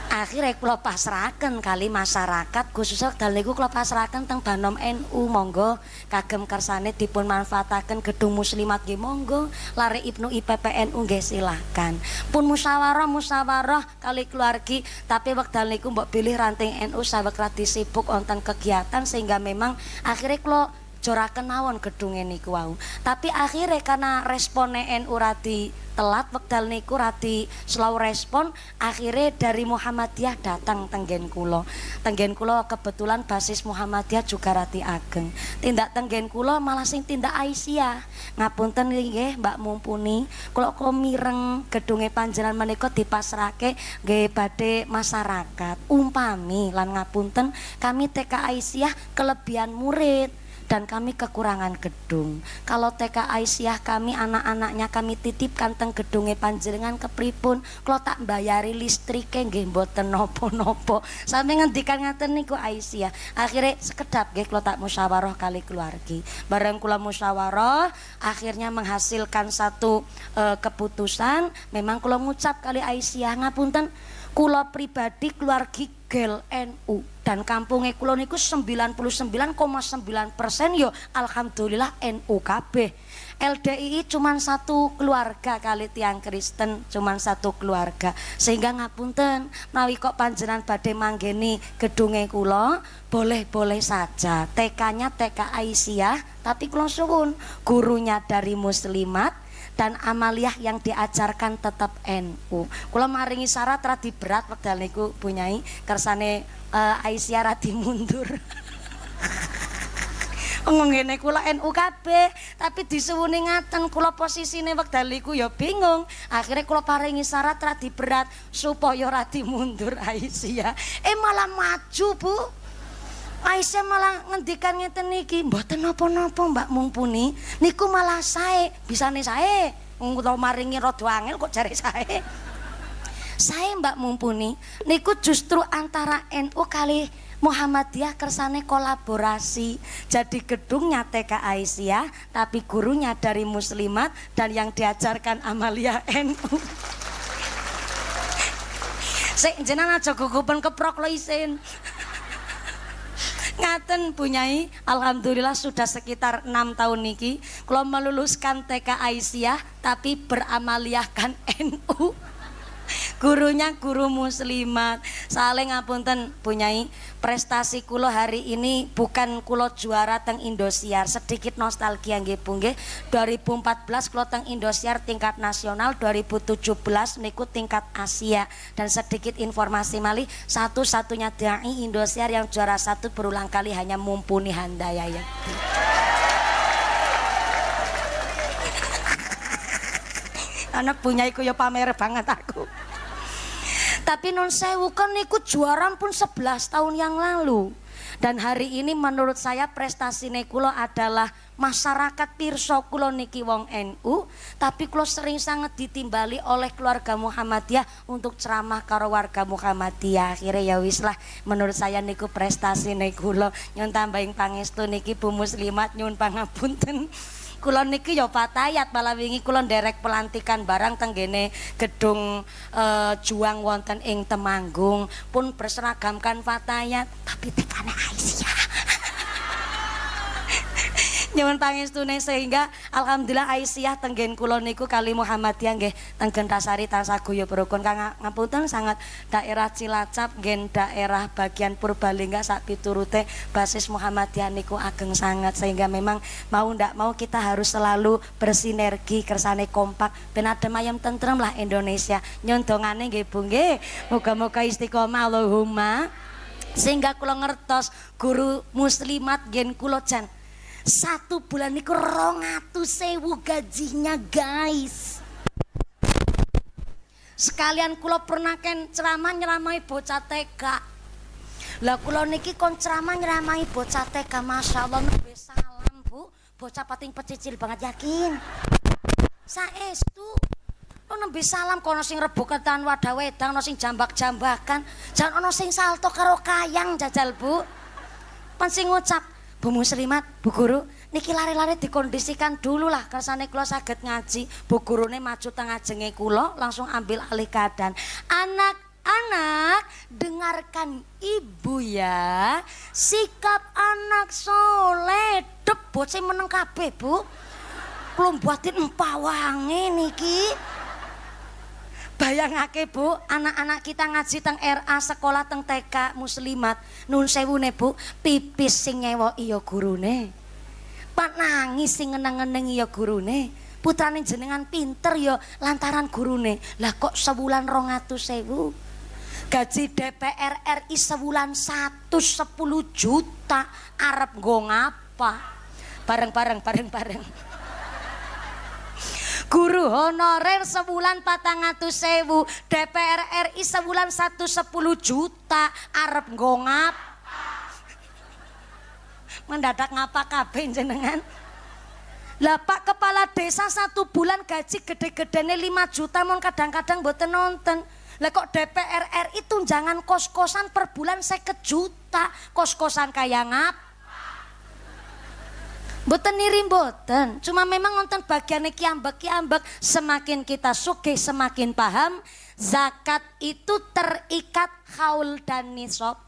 A: akhirnya kula pasrahaken kali masyarakat khususnya wekdal niku kula pasrahaken teng Banom NU monggo kagem kersane dipun manfaataken gedung muslimat nggih monggo lare Ibnu IPPNU nggih silakan pun musyawarah kali keluargi tapi wekdal niku mbok pilih ranting NU saweg radi sibuk wonten kegiatan sehingga memang akhirnya kula joraken mawon gedunge niku wau tapi akhirnya karena respone NU radi telat wekdal niku radi slow respon akhirnya dari Muhammadiyah datang tenggen kula kebetulan basis Muhammadiyah juga radi ageng tindak tenggen kula malah sing tindak Aisyah ngapunten nggih Mbak mumpuni kula mireng gedunge panjenengan menika dipasrahke nggih badhe masyarakat umpami lan ngapunten kami TK Aisyah kelebihan murid dan kami kekurangan gedung. Kalau TK Aisyah kami anak-anaknya kami titipkan teng gedunge panjenengan kepripun kalau tak bayari listrike nggih mboten napa-napa. Sampe ngendikan ngaten niku Aisyah. Akhirnya sekedap nggih kula tak musyawarah kali keluargi. Bareng kula musyawarah akhirnya menghasilkan satu keputusan memang kula ngucap kali Aisyah ngapunten kula pribadi keluargi gel NU dan kampungnya kula niku 99,9% yo alhamdulillah NU kabeh. LDII cuman satu keluarga kali tiang Kristen cuman satu keluarga sehingga ngapunten menawi kok panjenengan badhe manggeni gedunge kula boleh-boleh saja TK-nya TK Aisyah tapi kula suwun gurunya dari muslimat dan amaliyah yang diajarkan tetap NU. Kula maringi syarat radi berat wekdal niku Bu Nyai kersane Aisyah radi mundur. Ngene kula NU kabeh, tapi disuwuni ngaten kula posisine wekdal niku ya bingung. Akhirnya kula paringi syarat radi berat supaya radi mundur Aisyah. Malah maju, Bu. Aisyah malah ngendikan ngeten niki, mboten napa-napa Mbak mumpuni, niku malah sae, bisane sae. Wong kula maringi rada angel kok jare sae. Sae Mbak mumpuni, niku justru antara NU kali Muhammadiyah kersane kolaborasi. Jadi gedungnya TK Aisyah, tapi gurunya dari muslimat dan yang diajarkan amaliyah NU. Sik jenengan aja gugupen keprok lo isin. Ngaten Bu Nyai, alhamdulillah sudah sekitar 6 tahun niki kula meluluskan TK Aisyah tapi beramaliyahkan NU. Gurunya guru muslimat. Saling ngapunten Bu Nyai, prestasi kula hari ini bukan kula juara teng Indosiar, sedikit nostalgia nggih Bu nggih. 2014 kula teng Indosiar tingkat nasional, 2017 niku tingkat Asia. Dan sedikit informasi malih, satu-satunya dai Indosiar yang juara 1 berulang kali hanya Mumpuni Handayani. Anak Bu Nyai ku ya pamer banget aku. Tapi non sewu kan niku juara pun 11 tahun yang lalu. Dan hari ini menurut saya prestasi kula adalah masyarakat pirsa kula niki wong NU, tapi kula sering sangat ditimbali oleh keluarga Muhammadiyah untuk ceramah karo warga Muhammadiyah. Akhirnya ya wis lah, menurut saya niku prestasi kula. Nyun tambahin pangestu niki Bu Muslimat nyun pangapunten. Kula niki ya Fatayat, malah wingi kula nderek pelantikan barang tenggene gedung Juang wonten ing Temanggung pun berseragamkan Fatayat, tapi tekane Aisyah. Nyuwun pangestune sehingga alhamdulillah Aisyah tenggen kula niku kali Muhammadiyah nggih tenggen Tasari tansah guyub rukun. Kang ngapunten sangat daerah Cilacap nggih daerah bagian Purbalingga sak piturute basis Muhammadiyah niku ageng sangat sehingga memang mau ndak mau kita harus selalu bersinergi kersane kompak ben adem ayem tentrem lah Indonesia. Nyun dongane nggih Bu nggih. Muga-muga istiqomah Allahumma. Sehingga kula ngertos guru muslimat nggih kula jan 1 bulan niku 200.000 gajinya guys. Sekalian kula pernah ken ceramah nyeramahi bocah TK. Lah kula niki kon ceramah nyeramahi bocah TK, Masya Allah nembe salam Bu. Bocah pating pecicil banget yakin. Saestu nembe salam kono sing reboketan wadah wedang, ono sing jambak-jambakan, jan ono sing salto karo kayang jajal Bu. Pan sing ngucap Bu Muslimat, Bu Guru, niki lari-lari dikondisikan dulu lah kersane kula saged ngaji. Bu Gurune maju teng ajenge kula langsung ambil alih keadaan. Anak-anak, dengarkan ibu ya. Sikap anak soleh, dep bocah meneng kabeh, Bu. Kula mbuatin empawange niki. Bayangake Bu, anak-anak kita ngaji teng RA sekolah teng TK Muslimat. Nun sewune Bu, pipis sing nyewoki ya gurune. Pak nangis sing ngeneng-ngeneng ya gurune. Putrane jenengan pinter ya lantaran gurune. Lah kok sebulan 200.000? Gaji DPR RI sebulan 110 juta. Arep nggo ngapa? Bareng-bareng. Guru honorer sebulan 400.000, DPR RI sebulan 110 juta, arep nggo ngap. Mendadak ngapa kabeh jenengan? Lah Pak Kepala Desa 1 bulan gaji gede-gedene 5 juta mon kadang-kadang mboten nonton. Lah kok DPR RI tunjangan kos-kosan per bulan 50 juta, kos-kosan kaya ngap? Mboten niri mboten, cuma memang nonton bagiannya kiambek-kiambek. Semakin kita sugih semakin paham zakat itu terikat haul dan nisab.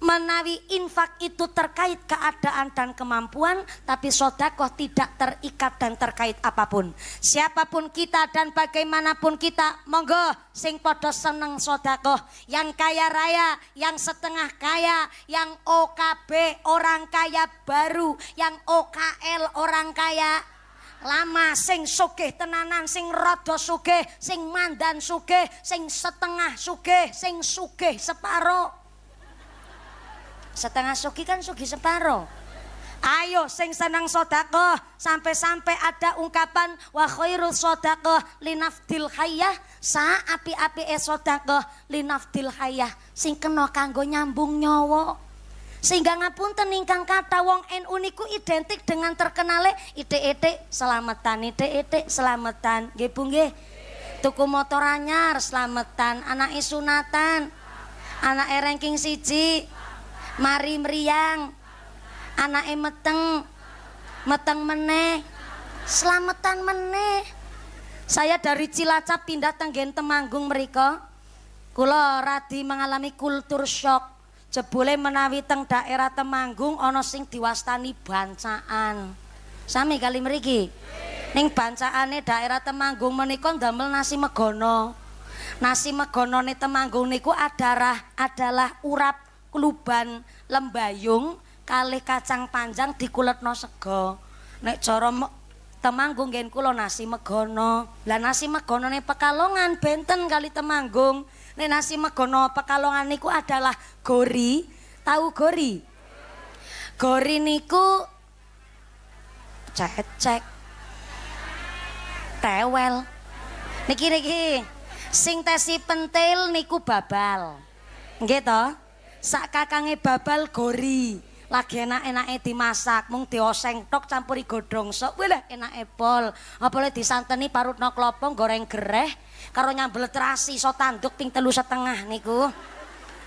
A: Menawi infak itu terkait keadaan dan kemampuan, tapi sodakoh tidak terikat dan terkait apapun. Siapapun kita dan bagaimanapun kita, monggo sing podo seneng sodakoh. Yang kaya raya, yang setengah kaya, yang OKB orang kaya baru, yang OKL orang kaya lama, sing sugih tenanan, sing rada sugih, sing mandan sugih, sing setengah sugih, sing sugih separo. Setengah sugih kan sugih separo. Ayo sing seneng sedekah, sampai-sampai ada ungkapan wa khairus sedekah linafdil hayyah, sa api-apike sedekah linafdil hayyah sing kena kanggo nyambung nyawa. Sehingga ngapunten ingkang kata wong NU niku identik dengan terkenale ide-ide selamatan, ide-ide selamatan. Nggih Bu nggih. Tuku motor anyar selamatan, anake sunatan, anake ranking 1. Mari meriang, anake meteng meneh, selamatan meneh. Saya dari Cilacap pindah tenggen Temanggung mereka. Kula radi mengalami kultur shock. Jebule menawi teng daerah Temanggung ana sing diwastani bancaan. Sami kali mriki. Ning bancaane daerah Temanggung menika ndamel nasi megono. Nasi megonone Temanggung niku adalah urap kluban lembayung kalih kacang panjang dikuletno sego. Nek cara Temanggung ngen kula nasi megono. Lah nasi megonone Pekalongan benten kali Temanggung. Nek nasi megono Pekalongan niku adalah gori. Tahu gori? Gori niku cecek, tewel. Niki sing tesi pentil niku babal. Nggih to? Sak kakange babal gori. Lagi enak-enake dimasak, mung dioseng tok campuri godhong sok. Wih lah enake pol. Apa le disanteni parutna klapa goreng gereh karo nyambel terasi iso tanduk ping 3,5 niku.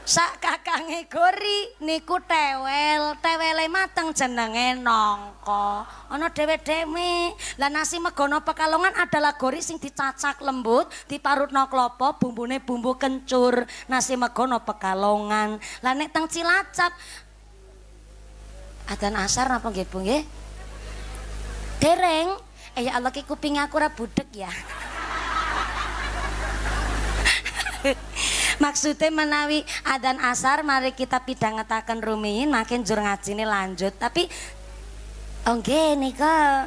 A: Sak kakange Gori niku tewele mateng jenenge nangka. Ana dhewe-dhewe. Lah nasi megono Pekalongan adalah Gori sing dicacak lembut, diparutno klapa, bumbune bumbu kencur. Nasi megono Pekalongan. Lah nek teng Cilacap adzan asar napa nggih Bu nggih? Dereng. Ya Allah ki kuping aku ora budek ya. Maksudnya menawi adzan asar mari kita pidhangetaken rumiyin makin jur ngajine lanjut. Tapi oh nggih nika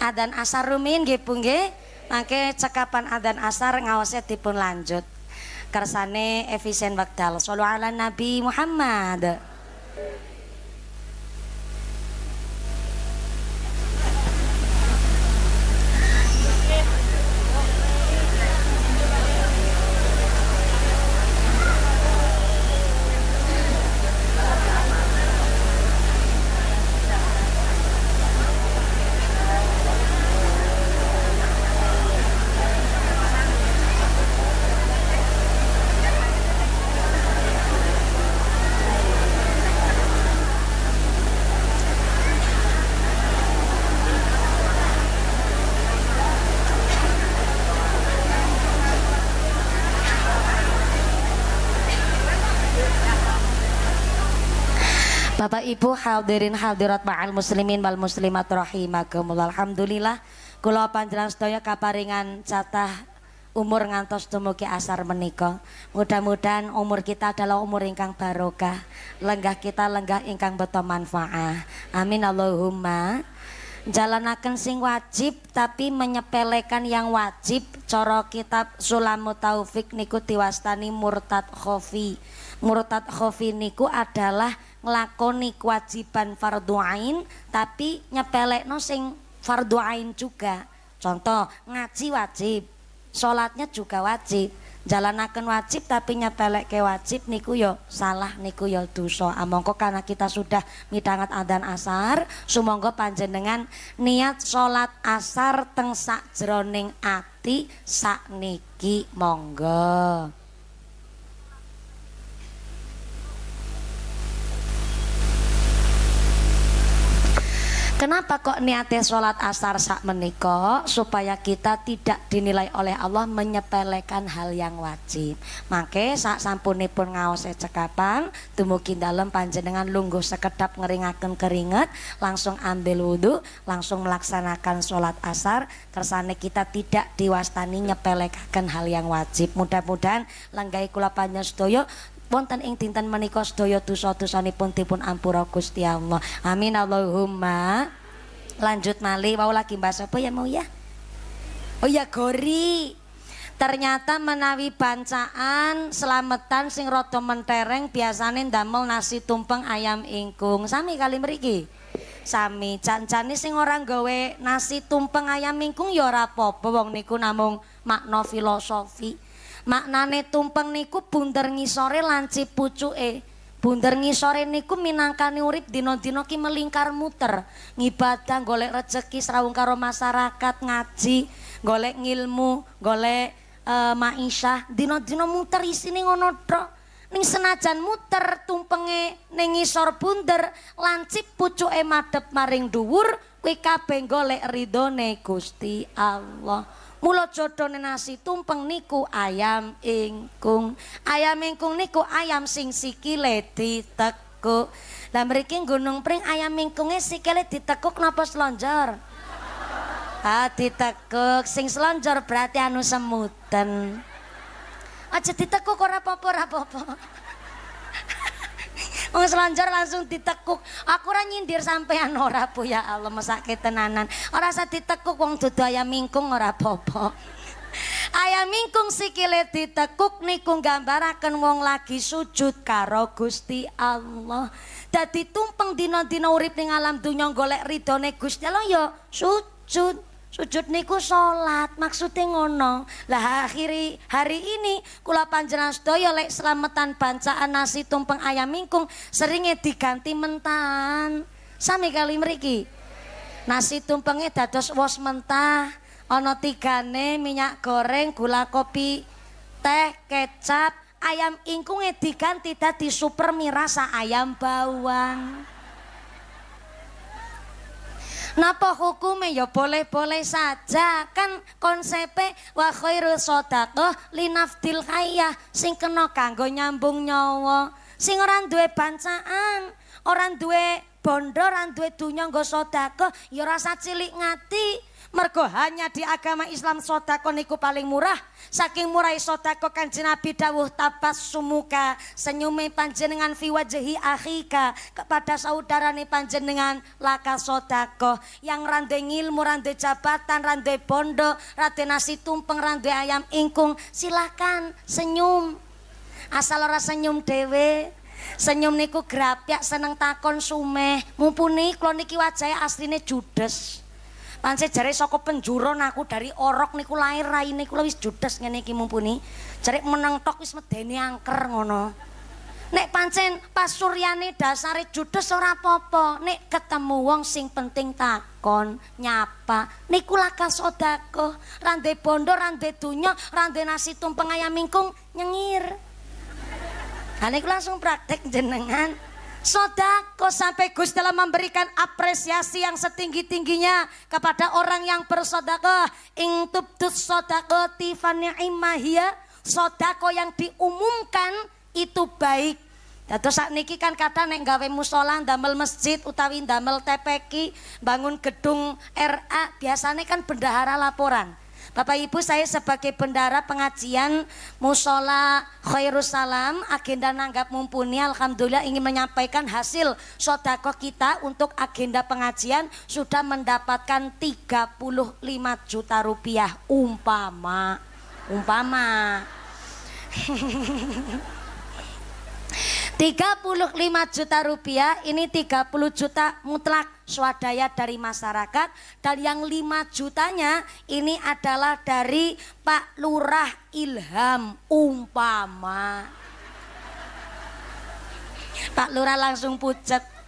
A: adzan asar rumiyin nggih Bu nggih. Mangke cekapan adzan asar ngawase dipun lanjut. Kersane efisien wekdal. Shallallahu ala Nabi Muhammad. Bapak Ibu hadirin hadirat ma'al muslimin wal muslimat rahimakumullah. Alhamdulillah kula panjenengan sedaya kaparingan catah umur ngantos dumugi asar menika. Mudah-mudahan umur kita adalah umur ingkang barokah, lenggah kita lenggah ingkang beto manfaah. Amin Allahumma. Jalanaken sing wajib tapi menyepelekan yang wajib. Cara kitab Sulamut Taufik niku diwastani murtad khofi. Murtad khofi niku adalah nglakoni kewajiban fardhu ain tapi nyepelekno sing fardhu ain juga. Contoh ngaji wajib, sholatnya juga wajib. Jalanaken wajib tapi nyepelekke wajib niku yo salah, niku yo dosa. Monggo karena kita sudah midhanget adzan asar, sumangga panjenengan niat sholat asar teng sakjroning ati sakniki monggo. Kenapa kok niatnya sholat asar sak menika? Supaya kita tidak dinilai oleh Allah menyepelekan hal yang wajib. Mangke sak sampunipun ngaose cekapan dumugi dalem panjenengan lungguh sekedap ngeringaken keringet, langsung ambil wudhu, langsung melaksanakan sholat asar. Kersane kita tidak diwastani nyepelekaken hal yang wajib. Mudah-mudahan langgahi kula panjenengan sedaya wonten ing dinten menika sedaya dosa-dosanipun dipun ampura Gusti Allah. Amin Allahumma. Lanjut malih wau lagi bahas apa ya mau ya? Oh ya Gori. Ternyata menawi bancaan slametan sing rada mentereng biasane ndamel nasi tumpeng ayam ingkung. Sami kali mriki. Sami jan-jane sing ora gawe nasi tumpeng ayam ingkung ya ora apa-apa wong niku namung makna filosofi. Maknane tumpeng niku bunder ngisore lanci pucuke. Bunder ngisore niku minangkani urip dina-dina ki melingkar muter, ngibadah, golek rezeki srawung karo masyarakat, ngaji, golek ngilmu, golek maisha, dina-dina muter isine ngono tok. Ning senajan muter tumpenge ning ngisor bunder, lancip pucuke madhep maring dhuwur, kuwi kabeh golek ridhone Gusti Allah. Mula jodhone nasi tumpeng niku ayam ingkung. Ayam ingkung niku ayam sing sikile ditekuk. Lah mriki Gunung Pring ayam ingkunge sikile ditekuk napa slonjor? Ditekuk. Sing slonjor berarti anu semuten. Aja ditekuk ora apa-apa, ora apa-apa. Wong selonjor langsung ditekuk. Aku ora nyindir sampean ora Bu ya Allah mesake tenanan. Ora usah ditekuk wong dudu ayam mingkung ora apa-apa. Ayam mingkung sikile ditekuk niku nggambaraken wong lagi sujud karo Gusti Allah. Dadi tumpeng dina-dina urip ning alam donya golek ridhone Gusti Allah ya sujud. Sujud niku salat, maksudnya ngono. Lah akhiri hari ini kula panjenengan sedaya lek slametan bancaan nasi tumpeng ayam mingkung seringe diganti mentan. Sami kali mriki. Nasi tumpenge dados wos mentah, ana tigane minyak goreng, gula kopi, teh, kecap, ayam ingkunge diganti dadi super mie rasa ayam bawang. Napa hukume ya boleh-boleh saja, kan konsepe wa khairu shadaqah linafdil hayyah, sing kena kanggo nyambung nyawa. Sing ora duwe bancaan, ora duwe bondo, ora duwe dunya nggo sedekah ya rasa cilik ngati. Mergo hanya di agama Islam sedekah niku paling murah. Saking murah sedekah Kanjeng Nabi dawuh tabassumuka, senyume panjenengan fi wajhi akhika, kepada saudarane panjenengan laka sedekah. Yang rande ngilmu, rande jabatan, rande bondo, rande nasi tumpeng, rande ayam ingkung, silakan senyum. Asal ora senyum dhewe. Senyum niku grapyak seneng takon sumeh. Mumpuni kula niki wajahe asline judes. Pancen jare saka penjuru aku dari orok niku lahir raine kula wis judes ngene iki mumpuni. Jare meneng tok wis medeni angker ngono. Nek pancen pasuryane dasare judes ora apa-apa. Nek ketemu wong sing penting takon, nyapa, niku laka sedekah. Rande bondo, rande donya, rande nasi tumpeng ayam mingkung nyengir. Nah, niku langsung praktek jenengan. Sedekah sampai Gus dalam memberikan apresiasi yang setinggi-tingginya kepada orang yang bersedekah. Ing tubtus sedaqati fa ni'ma hiya. Sedekah yang diumumkan itu baik. Dados sakniki kan kata nek gawe musala, ndamel masjid utawi ndamel TPQ, bangun gedung RA, biasanya kan bendahara laporan. Bapak Ibu, saya sebagai bendahara pengajian Musola Khairus Salam agenda nanggap mumpuni, alhamdulillah ingin menyampaikan hasil sedekah kita untuk agenda pengajian sudah mendapatkan 35 juta rupiah umpama 35 juta rupiah, ini 30 juta mutlak swadaya dari masyarakat, dan yang 5 jutanya ini adalah dari Pak Lurah Ilham umpama. Pak Lurah langsung pucet.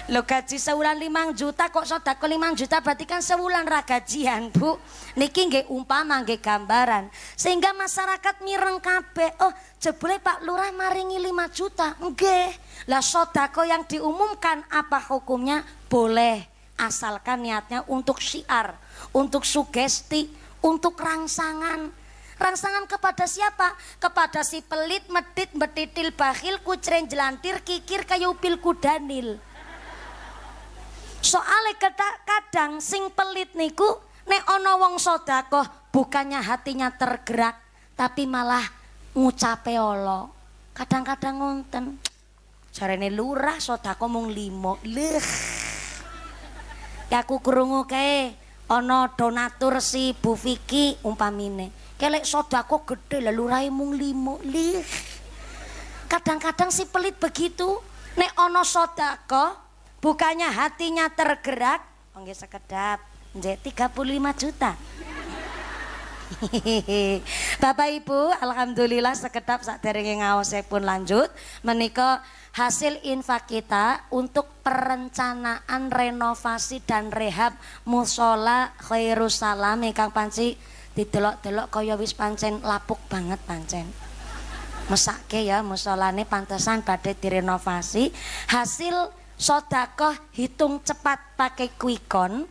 A: Lo gaji sewulan 5 juta kok sedekah 5 juta, berarti kan sewulan ra gajian, Bu. Niki nggih umpama nggih gambaran. Sehingga masyarakat mireng kabeh. Oh, jebule Pak Lurah maringi 5 juta. Nggih. Lah sedekah yang diumumkan apa hukumnya? Boleh, asalkan niatnya untuk syiar, untuk sugesti, untuk rangsangan. Rangsangan kepada siapa? Kepada si pelit, medit, betitil, bakhil, kucren, jelantir, kikir, kayupil, kudanil. Soale kadang sing pelit niku nek ana wong sedekah bukannya hatinya tergerak tapi malah ngucape ala. Kadang-kadang ngonten. Jarene lurah sedekah mung 5. Leh. Ya aku krungu kae ana donatur si Bu Vicky umpamine. Kelek sedekah gedhe lha lurahe mung 5. Leh. Kadang-kadang si pelit begitu. Nek ana sedekah bukannya hatinya tergerak, nggih sekedap, nggih 35 juta. Bapak Ibu, alhamdulillah sekedap saderenge ngaosipun lanjut, menika hasil infak kita untuk perencanaan renovasi dan rehab Musola Khairus Salam ingkang panci didelok-delok kaya wis pancen lapuk banget pancen. Mesake ya musolane pantesan badhe direnovasi. Hasil sedekah hitung cepat pakai Quickon,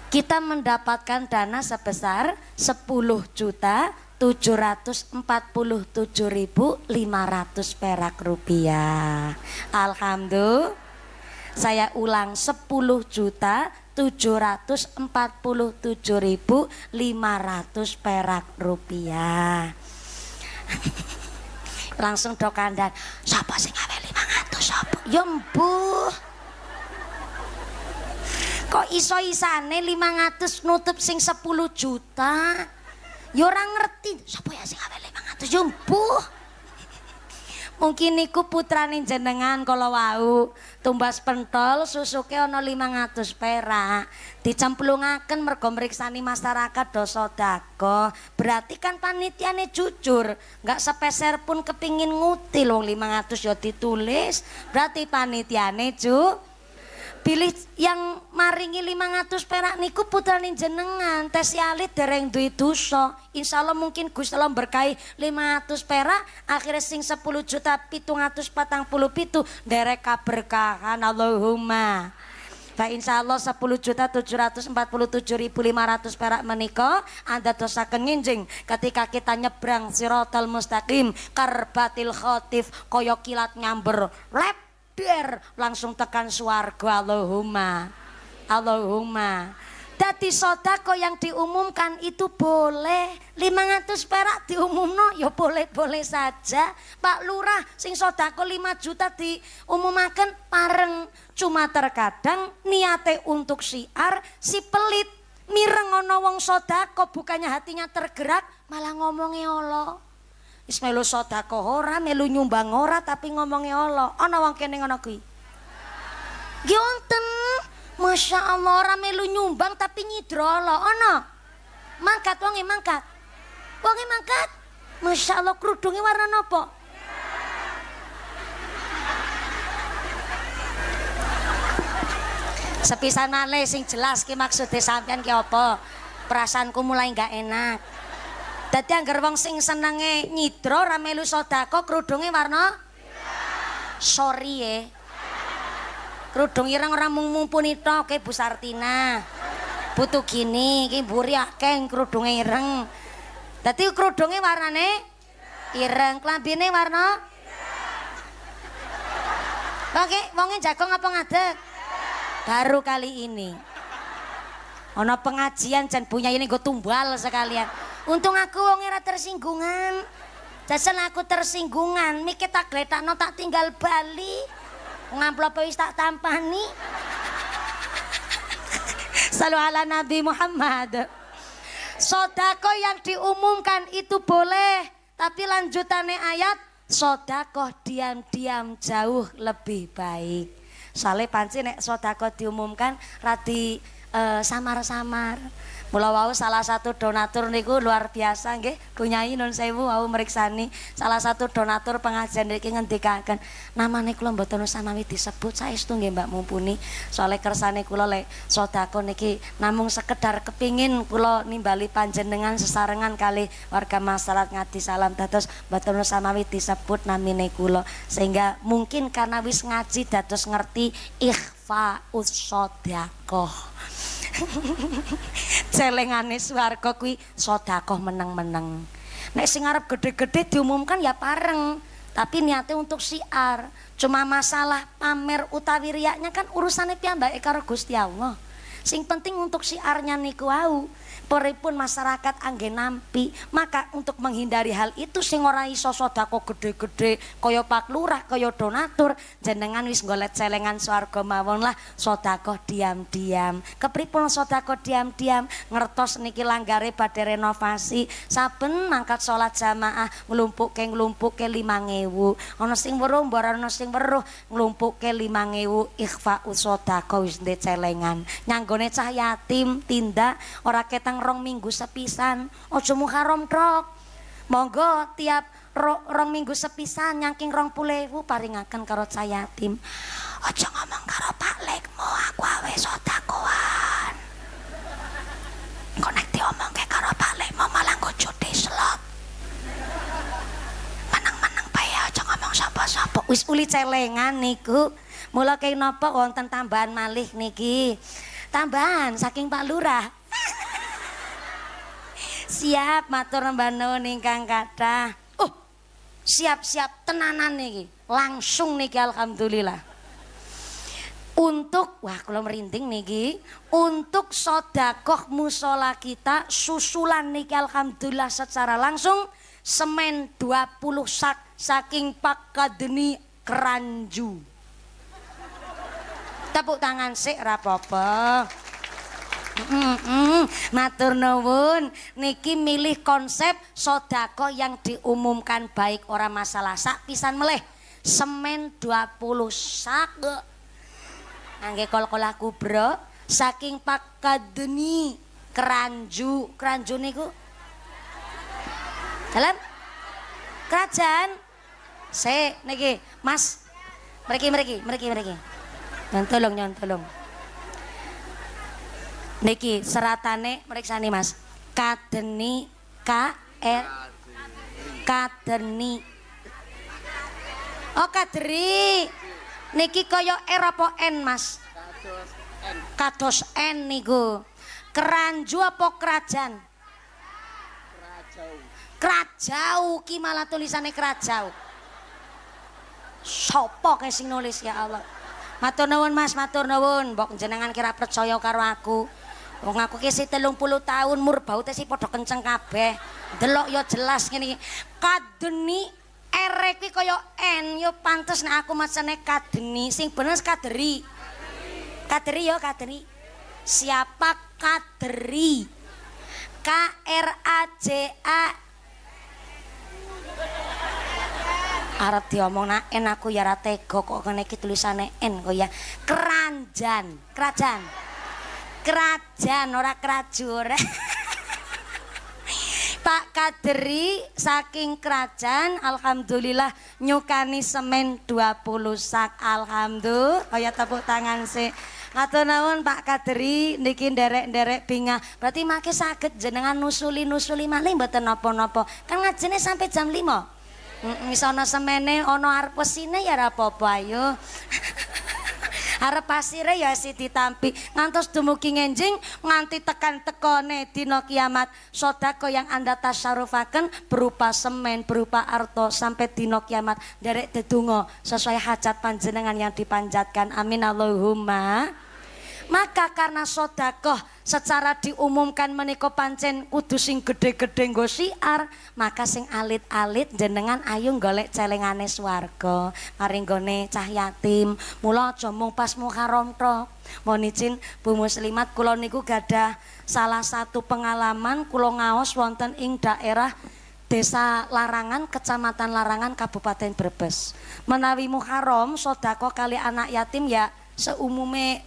A: kita mendapatkan dana sebesar 10.747.500 perak rupiah. Alhamdulillah. Saya ulang 10.747.500 perak rupiah. Langsung do kandang, sapa sing gawe 500 sapa? Ya mbuh. Kok iso-isane 500 nutup sing 10 juta? Ya ora ngerti, sapa ya sing gawe 500? Ya mbuh. Mungkin niku putrane jenengan kala wau tumbas pentol susuke ana 500 perak dicemplungaken mergo mriksani masyarakat do sedekah. Berarti kan panitiane jujur, enggak sepeser pun kepingin ngutil wong 500 ya ditulis. Berarti panitiane Bilih yang maringi 500 perak niku putrane jenengan. Tes alit dereng duwe dosa. Insyaallah mungkin Gusti Allah berkahi 500 perak, akhirnya sing 10 juta 747 derek kaberkahan. Allahumma. Fa insyaallah 10 juta 747.500 perak menika Anda dosaken nginjing ketika kita nyebrang Siratal Mustaqim karbatil khotif kaya kilat nyamber lep langsung tekan swarga. Allahumma. Allahumma. Dadi sedekah yang diumumkan itu boleh 500 perak diumumno ya boleh-boleh saja. Pak Lurah sing sedekah 5 juta diumumaken pareng, cuma terkadang niate untuk syiar si pelit mireng ana wong sedekah bukannya hatinya tergerak malah ngomongnya Allah. Wis melu sedekah ora, melu nyumbang ora tapi ngomongnya Allah. Ana wong kene ngono kuwi. Nggih wonten. Masya Allah ora melu nyumbang tapi nyidra Allah. Ana. Mangkat wonge mangkat. Wonge mangkat. Masya Allah kerudunge warna napa? Sepisanane sing jelas ki maksude sampean ki apa? Perasaanku mulai enggak enak. Dadi angger wong sing senenge nyidra ora melu sedekah kerudunge warna sorry ya. Kerudung ireng ora mung mumpuni tok ke Bu Sartina. Butuh gini iki mburi akeh kerudunge ireng. Dadi kerudunge warnane ireng, klambine warna Oke, wonge jagong apa ngadeg? Baru kali ini. Ana pengajian jan punya ini gue tumbal sekalian. Untung aku wong ora tersinggungan. Jajan aku tersinggungan, mikir tak gletakno tak tinggal bali. Ngamplope wis tak tampani. Shallu ala Nabi Muhammad. Sedekah yang diumumkan itu boleh, tapi lanjutannya ayat sedekah diam-diam jauh lebih baik. Soale panci nek sedekah diumumkan radi samar-samar. Mula wau salah satu donatur niku luar biasa nggih, Kunyai Nun Sewu wau mriksani salah satu donatur pengajian niki ngendikaken, namane kula mboten samawi disebut saestu nggih Mbak mumpuni. Soale kersane kula lek sedekah niki namung sekedar kepingin kula nimbali panjenengan sesarengan kali warga masyarakat Ngadi Salam dados mboten samawi disebut namine kula. Sehingga mungkin karena wis ngaji dados ngerti ikhfaus sedekah. Celengane swarga kuwi sedekah meneng-meneng. Nek sing arep gede-gede diumumkan ya pareng, tapi niatnya untuk syiar. Cuma masalah pamer utawi riyaknya kan urusannya piyambake karo Gusti Allah. Sing penting untuk syiarnya niku wau. Peripun masyarakat anggen nampi, maka untuk menghindari hal itu sing ora iso sedekah gede-gede kaya Pak Lurah kaya donatur, jenengan wis golek celengan swarga mawon lah sedekah diam-diam. Kepripun sedekah diam-diam? Ngertos niki langgare badhe renovasi, saben mangkat salat jamaah nglumpukke 5.000. Ana sing weruh mbok ana sing weruh nglumpukke 5.000 ikhfa sedekah wis ndek celengan. Nyanggone cah yatim tindak ora ketang 2 minggu sepisan, aja muharam tok. Monggo tiap 2 minggu sepisan nyangking 20.000 paringaken karo cah yatim. Aja ngomong karo Pak Lekmu aku awe sedekahan. Engko nek diomongke karo Pak Lekmu malah nggo judi slot. Meneng-meneng bae aja ngomong sapa-sapa. Wis uli celengan niku. Mula kaya napa wonten tambahan malih niki. Tambahan saking Pak Lurah. Siap matur mbah nuwun ingkang kathah. Siap-siap tenanan niki. Langsung niki alhamdulillah. Untuk wah kula merinding niki, untuk sedekah mushola kita susulan niki alhamdulillah secara langsung semen 20 sak saking Pak Kadeni Keranju. Tepuk tangan sik ra apa-apa. Matur nuwun niki milih konsep sedekah yang diumumkan baik ora masalah sak pisan meleh semen 20 sak nggih kol-kolah kubro saking Pak Kadeni Keranju. Keranju niku dalam kerajaan niki Mas mriki Nyon tolong. Niki seratane meriksani Mas. Kadeni kadeni. Oh kaderi. Niki kaya R apa N Mas? Kados N niku. Keranju apa kerajaan? Kerajau ki malah tulisannya kerajau. Sopo kae sing nulis ya Allah. Matur nuwun Mas, matur nuwun. Mbok jenengan kira percaya karo aku. Wong aku ki isih 30 tahun mur baute sih padha kenceng kabeh. Delok ya jelas ngene iki. Kadeni R kuwi kaya N yo pantes nek aku macane kadeni sing bener kaderi. Kaderi yo kaderi. Siapa kaderi? K R A J A. Arep diomong nak N aku ya ra tega kok ngene iki tulisane N kok ya. Kerajaan, kerajaan. Kerajaan ora kerajur. Pak Kaderi saking kerajaan alhamdulillah nyukani semen 20 sak alhamdulillah. Kaya tepuk tangan sih. Matur nuwun Pak Kaderi niki nderek-nderek bingah. Berarti mangke saged jenengan nusuli-nusuli malih mboten napa-napa. Kan ngajene sampai jam 5. Wis ana semene ana arep wesine ya ora apa-apa ayo. Arep pasire ya si ditampi ngantos dumugi ngenjing nganti tekan tekone dina kiamat. Sedekah yang Anda tasarrufaken berupa semen, berupa arto sampai dina kiamat derek dedonga sesuai hajat panjenengan yang dipanjatkan. Amin Allahumma. Maka karena sedekah secara diumumkan menika pancen kudu sing gedhe-gedhe nggo siar, maka sing alit-alit jenengan ayo golek celengane swarga maring gone cah yatim. Mula aja mung pas Muharram tok. Mohon izin Bu Muslimat kula niku gadah salah satu pengalaman kula ngaos wonten ing daerah Desa Larangan, Kecamatan Larangan, Kabupaten Brebes. Menawi Muharram sedekah kali anak yatim ya seumume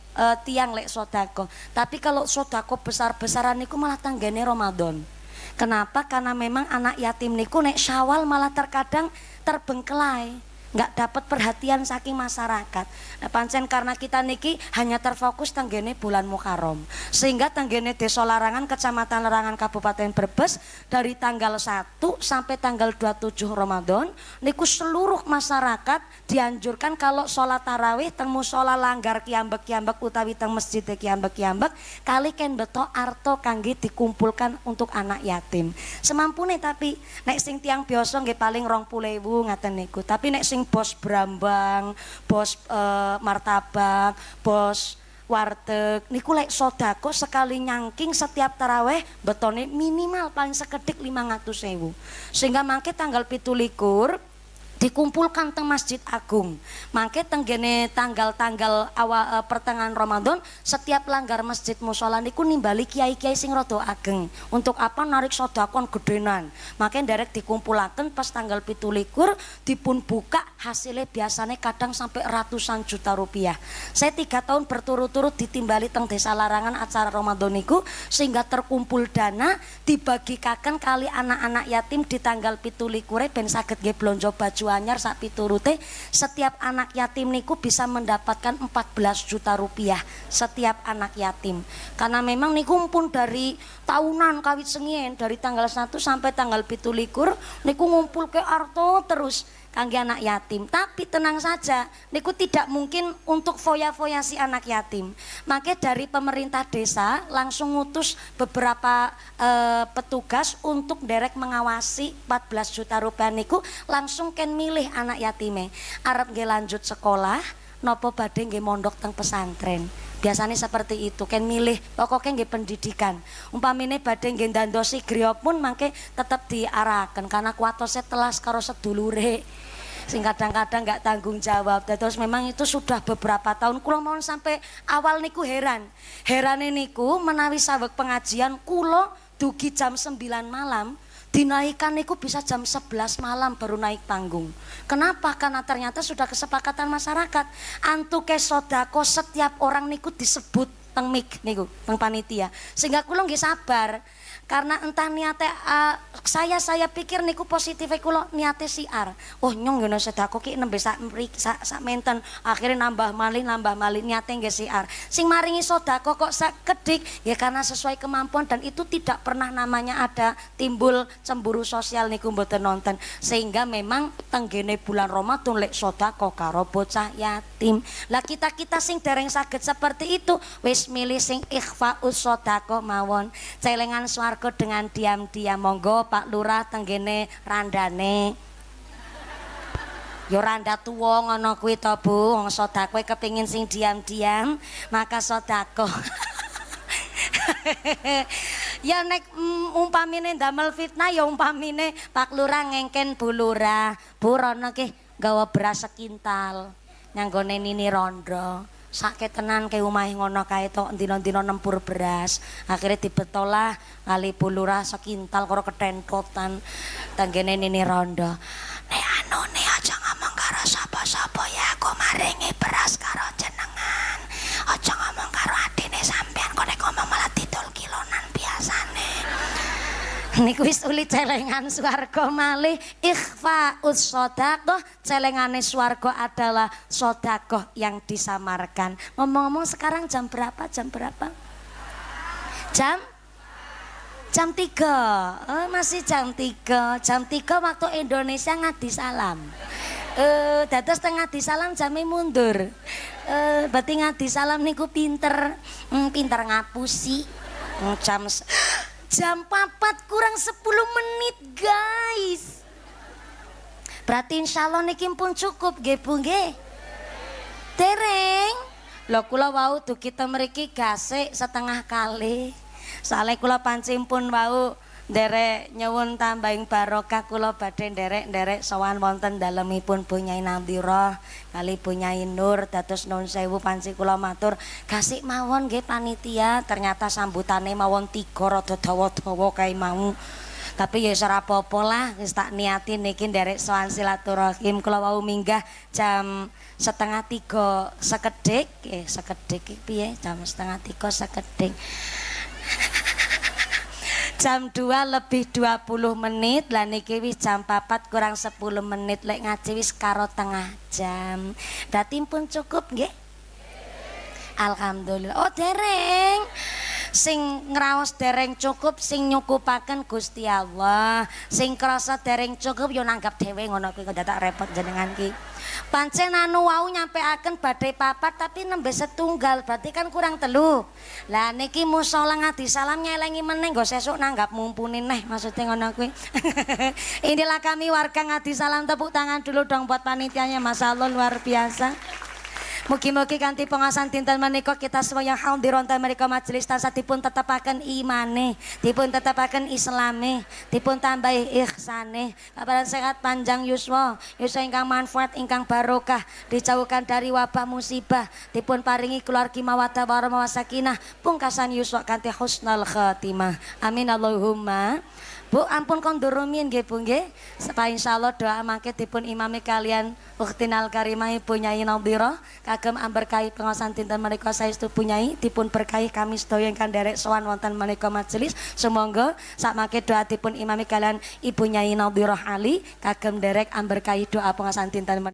A: tiang lek sodako. Tapi kalau sodako besar-besaran niku malah tanggane Ramadan. Kenapa? Karena memang anak yatim niku nek Syawal malah terkadang terbengkelai, nggak dapat perhatian saking masyarakat. Nah, pancen karena kita niki hanya terfokus tanggene bulan Muharram, sehingga tanggene Desa Larangan, Kecamatan Larangan, Kabupaten Brebes dari tanggal 1 sampai tanggal 27 Ramadan niku seluruh masyarakat dianjurkan kalau sholat tarawih teng mushola langgar kiambek-kiambek utawi teng masjid kiambek-kiambek kali ken beto arto kangge dikumpulkan untuk anak yatim semampune. Tapi nek sing tiang biasa nggih paling 20.000 ngaten niku. Tapi nek sing bos brambang, bos martabak, bos warteg niku lek sodako sekali nyangking setiap taraweh betone minimal paling sekedik 500.000. Sehingga mangke tanggal 17 dikumpulkan teng Masjid Agung. Mangke tenggene tanggal-tanggal awal pertengahan Ramadan setiap langgar masjid mushola niku nimbali kiai-kiai sing rada ageng. Untuk apa? Narik sodakon gedenan. Mangke nderek dikumpulaken pas tanggal 17 dipun buka hasilnya biasanya kadang sampai ratusan juta rupiah. Saya 3 tahun berturut-turut ditimbali teng Desa Larangan acara Ramadan niku sehingga terkumpul dana dibagikaken kali anak-anak yatim di tanggal 17 ben saged nggih blonjo baju anyar sak piturute. Setiap anak yatim niku bisa mendapatkan 14 juta rupiah setiap anak yatim. Karena memang niku pun dari tahunan kawit sengien dari tanggal 1 sampai tanggal 17 niku ngumpul ke arto terus kangge anak yatim. Tapi tenang saja, niku tidak mungkin untuk foya-foya si anak yatim. Makanya dari pemerintah desa langsung ngutus beberapa petugas untuk derek mengawasi 14 juta rupiah niku langsung ken milih anak yatime. Arep nggih lanjut sekolah, nopo badhe nggih mondok teng pesantren. Biasanya seperti itu, kan milih pokoknya nggih pendidikan. Umpamine badhe nggih ndandosi griya pun mangke tetap diarahkan karena kuatose telas karo sedulure. Sing kadang-kadang nggak tanggung jawab. Terus memang itu sudah beberapa tahun kula mohon sampai awal niku heran. Herane niku menawi saweg pengajian kula dugi jam 9 malam. Dinaikkan niku bisa jam 11 malam baru naik panggung. Kenapa? Karena ternyata sudah kesepakatan masyarakat. Antuke sodako setiap orang niku disebut teng mik niku, teng panitia. Sehingga kula nggih sabar. karena entah niate saya pikir niku positif kula niate siar. Oh nyong ngono sedako ki nembe sak menten akhirnya nambah malih niate nggih siar. Sing maringi sedako kok sak kedik ya karena sesuai kemampuan dan itu tidak pernah namanya ada timbul cemburu sosial niku mboten nonton. Sehingga memang tenggene bulan Ramadan lek sedako karo bocah yatim. Lah kita sing dereng saged seperti itu wis milih sing ikhfaus sedako mawon. Celengan swarga dengan diam-diam. Monggo Pak Lurah tenggene randane. Yo randa tuwa ngono kuwi to Bu, wong sedako kepengin sing diam-diam, maka sedako. Ya nek umpamine ndamel fitnah ya umpamine Pak Lurah ngengken Bu Lurah. Bu rono ki gawa beras sekintal. Nyanggone Nini Rondo. Sakit tenan ke omahe ngono kae tok dina-dina nempur beras. Akhirnya dibetolah kali Bu Lurah sekintal karo ketentotan tanggene Nini Rondo. Nek anone aja ngomong karo sapa-sapa ya aku maringi beras karo jenengan. Aja ngomong karo adine sampean kok nek ngomong malah didol kilonan biasane. Niku wis uli celengan swarga malih ikhfaus sedaqah. Celengane swarga adalah sedaqah yang disamarkan. Ngomong-ngomong sekarang jam berapa? Jam 3. Oh, masih jam 3. Jam 3 waktu Indonesia ngadi salam. Dados tengah di salam jame mundur. Berarti ngadi salam niku pinter ngapusi. Jam 4 kurang 10 menit guys. Berarti insya Allah niki pun cukup nggih Bu nggih. Dereng. Lho kula wau dugi kita mriki gasik setengah kali. Soale kula pancen pun wau nderek nyuwun tambahing barokah kula badhe nderek sowan wonten dalemipun Bu Nyai Nadhirah kali Bu Nyai Nur dados nuwun sewu panci kula matur gasik mawon nggih panitia ternyata sambutane mawon 3 rada dawa-dawa kae mau tapi ya ora apa-apa lah wis tak niati niki nderek sowan silaturahim kula wau minggah jam 2:30 sekedhik sekedhik piye jam 2:30 sekedhik jam 2 lebih 20 menit lah niki wis jam 4 kurang 10 menit lek ngaji wis karo tengah jam. Dadi pun cukup nggih? Alhamdulillah. Oh dereng. Sing ngraos dereng cukup sing nyukupaken Gusti Allah. Sing krasa dereng cukup yo nanggap dhewe ngono kuwi kok dadak repot jenengan ki. Pancen anu wau nyampeaken badhe 4 tapi nembe setunggal berarti kan kurang 3. Lah niki musala ngadi salam nyelengi meneh nggo sesuk nanggap mumpuni neh maksudnya ngono kuwi. Inilah kami warga ngadi salam, tepuk tangan dulu dong buat panitianya, masyaallah luar biasa. Mugi-mugi kanthi pengasan dinten menika kita semua yang hadir wonten mriku majelis tansah dipun tetepaken imane, dipun tetepaken islame, dipun tambahi ihsane, kabaran sehat panjang yuswa ingkang manfaat ingkang barokah, dijauhkan dari wabah musibah, dipun paringi keluargi mawaddah warahmah sakinah, pungkasan yuswa kanthi husnul khatimah. Amin Allahumma. Bu ampun kondur rumiyin nggih Bu nggih. Supaya insyaallah doa mangke dipun imami kalian Ukhtinal Karimah Ibu Nyai Nadhirah kagem amberkahi pengaosan dinten menika saestu Bu Nyai dipun berkahi kami sedaya ingkang nderek sowan wonten menika majelis. Sumangga sak mangke doa dipun imami kalian Ibu Nyai Nadhirah Ali kagem nderek amberkahi doa pengaosan dinten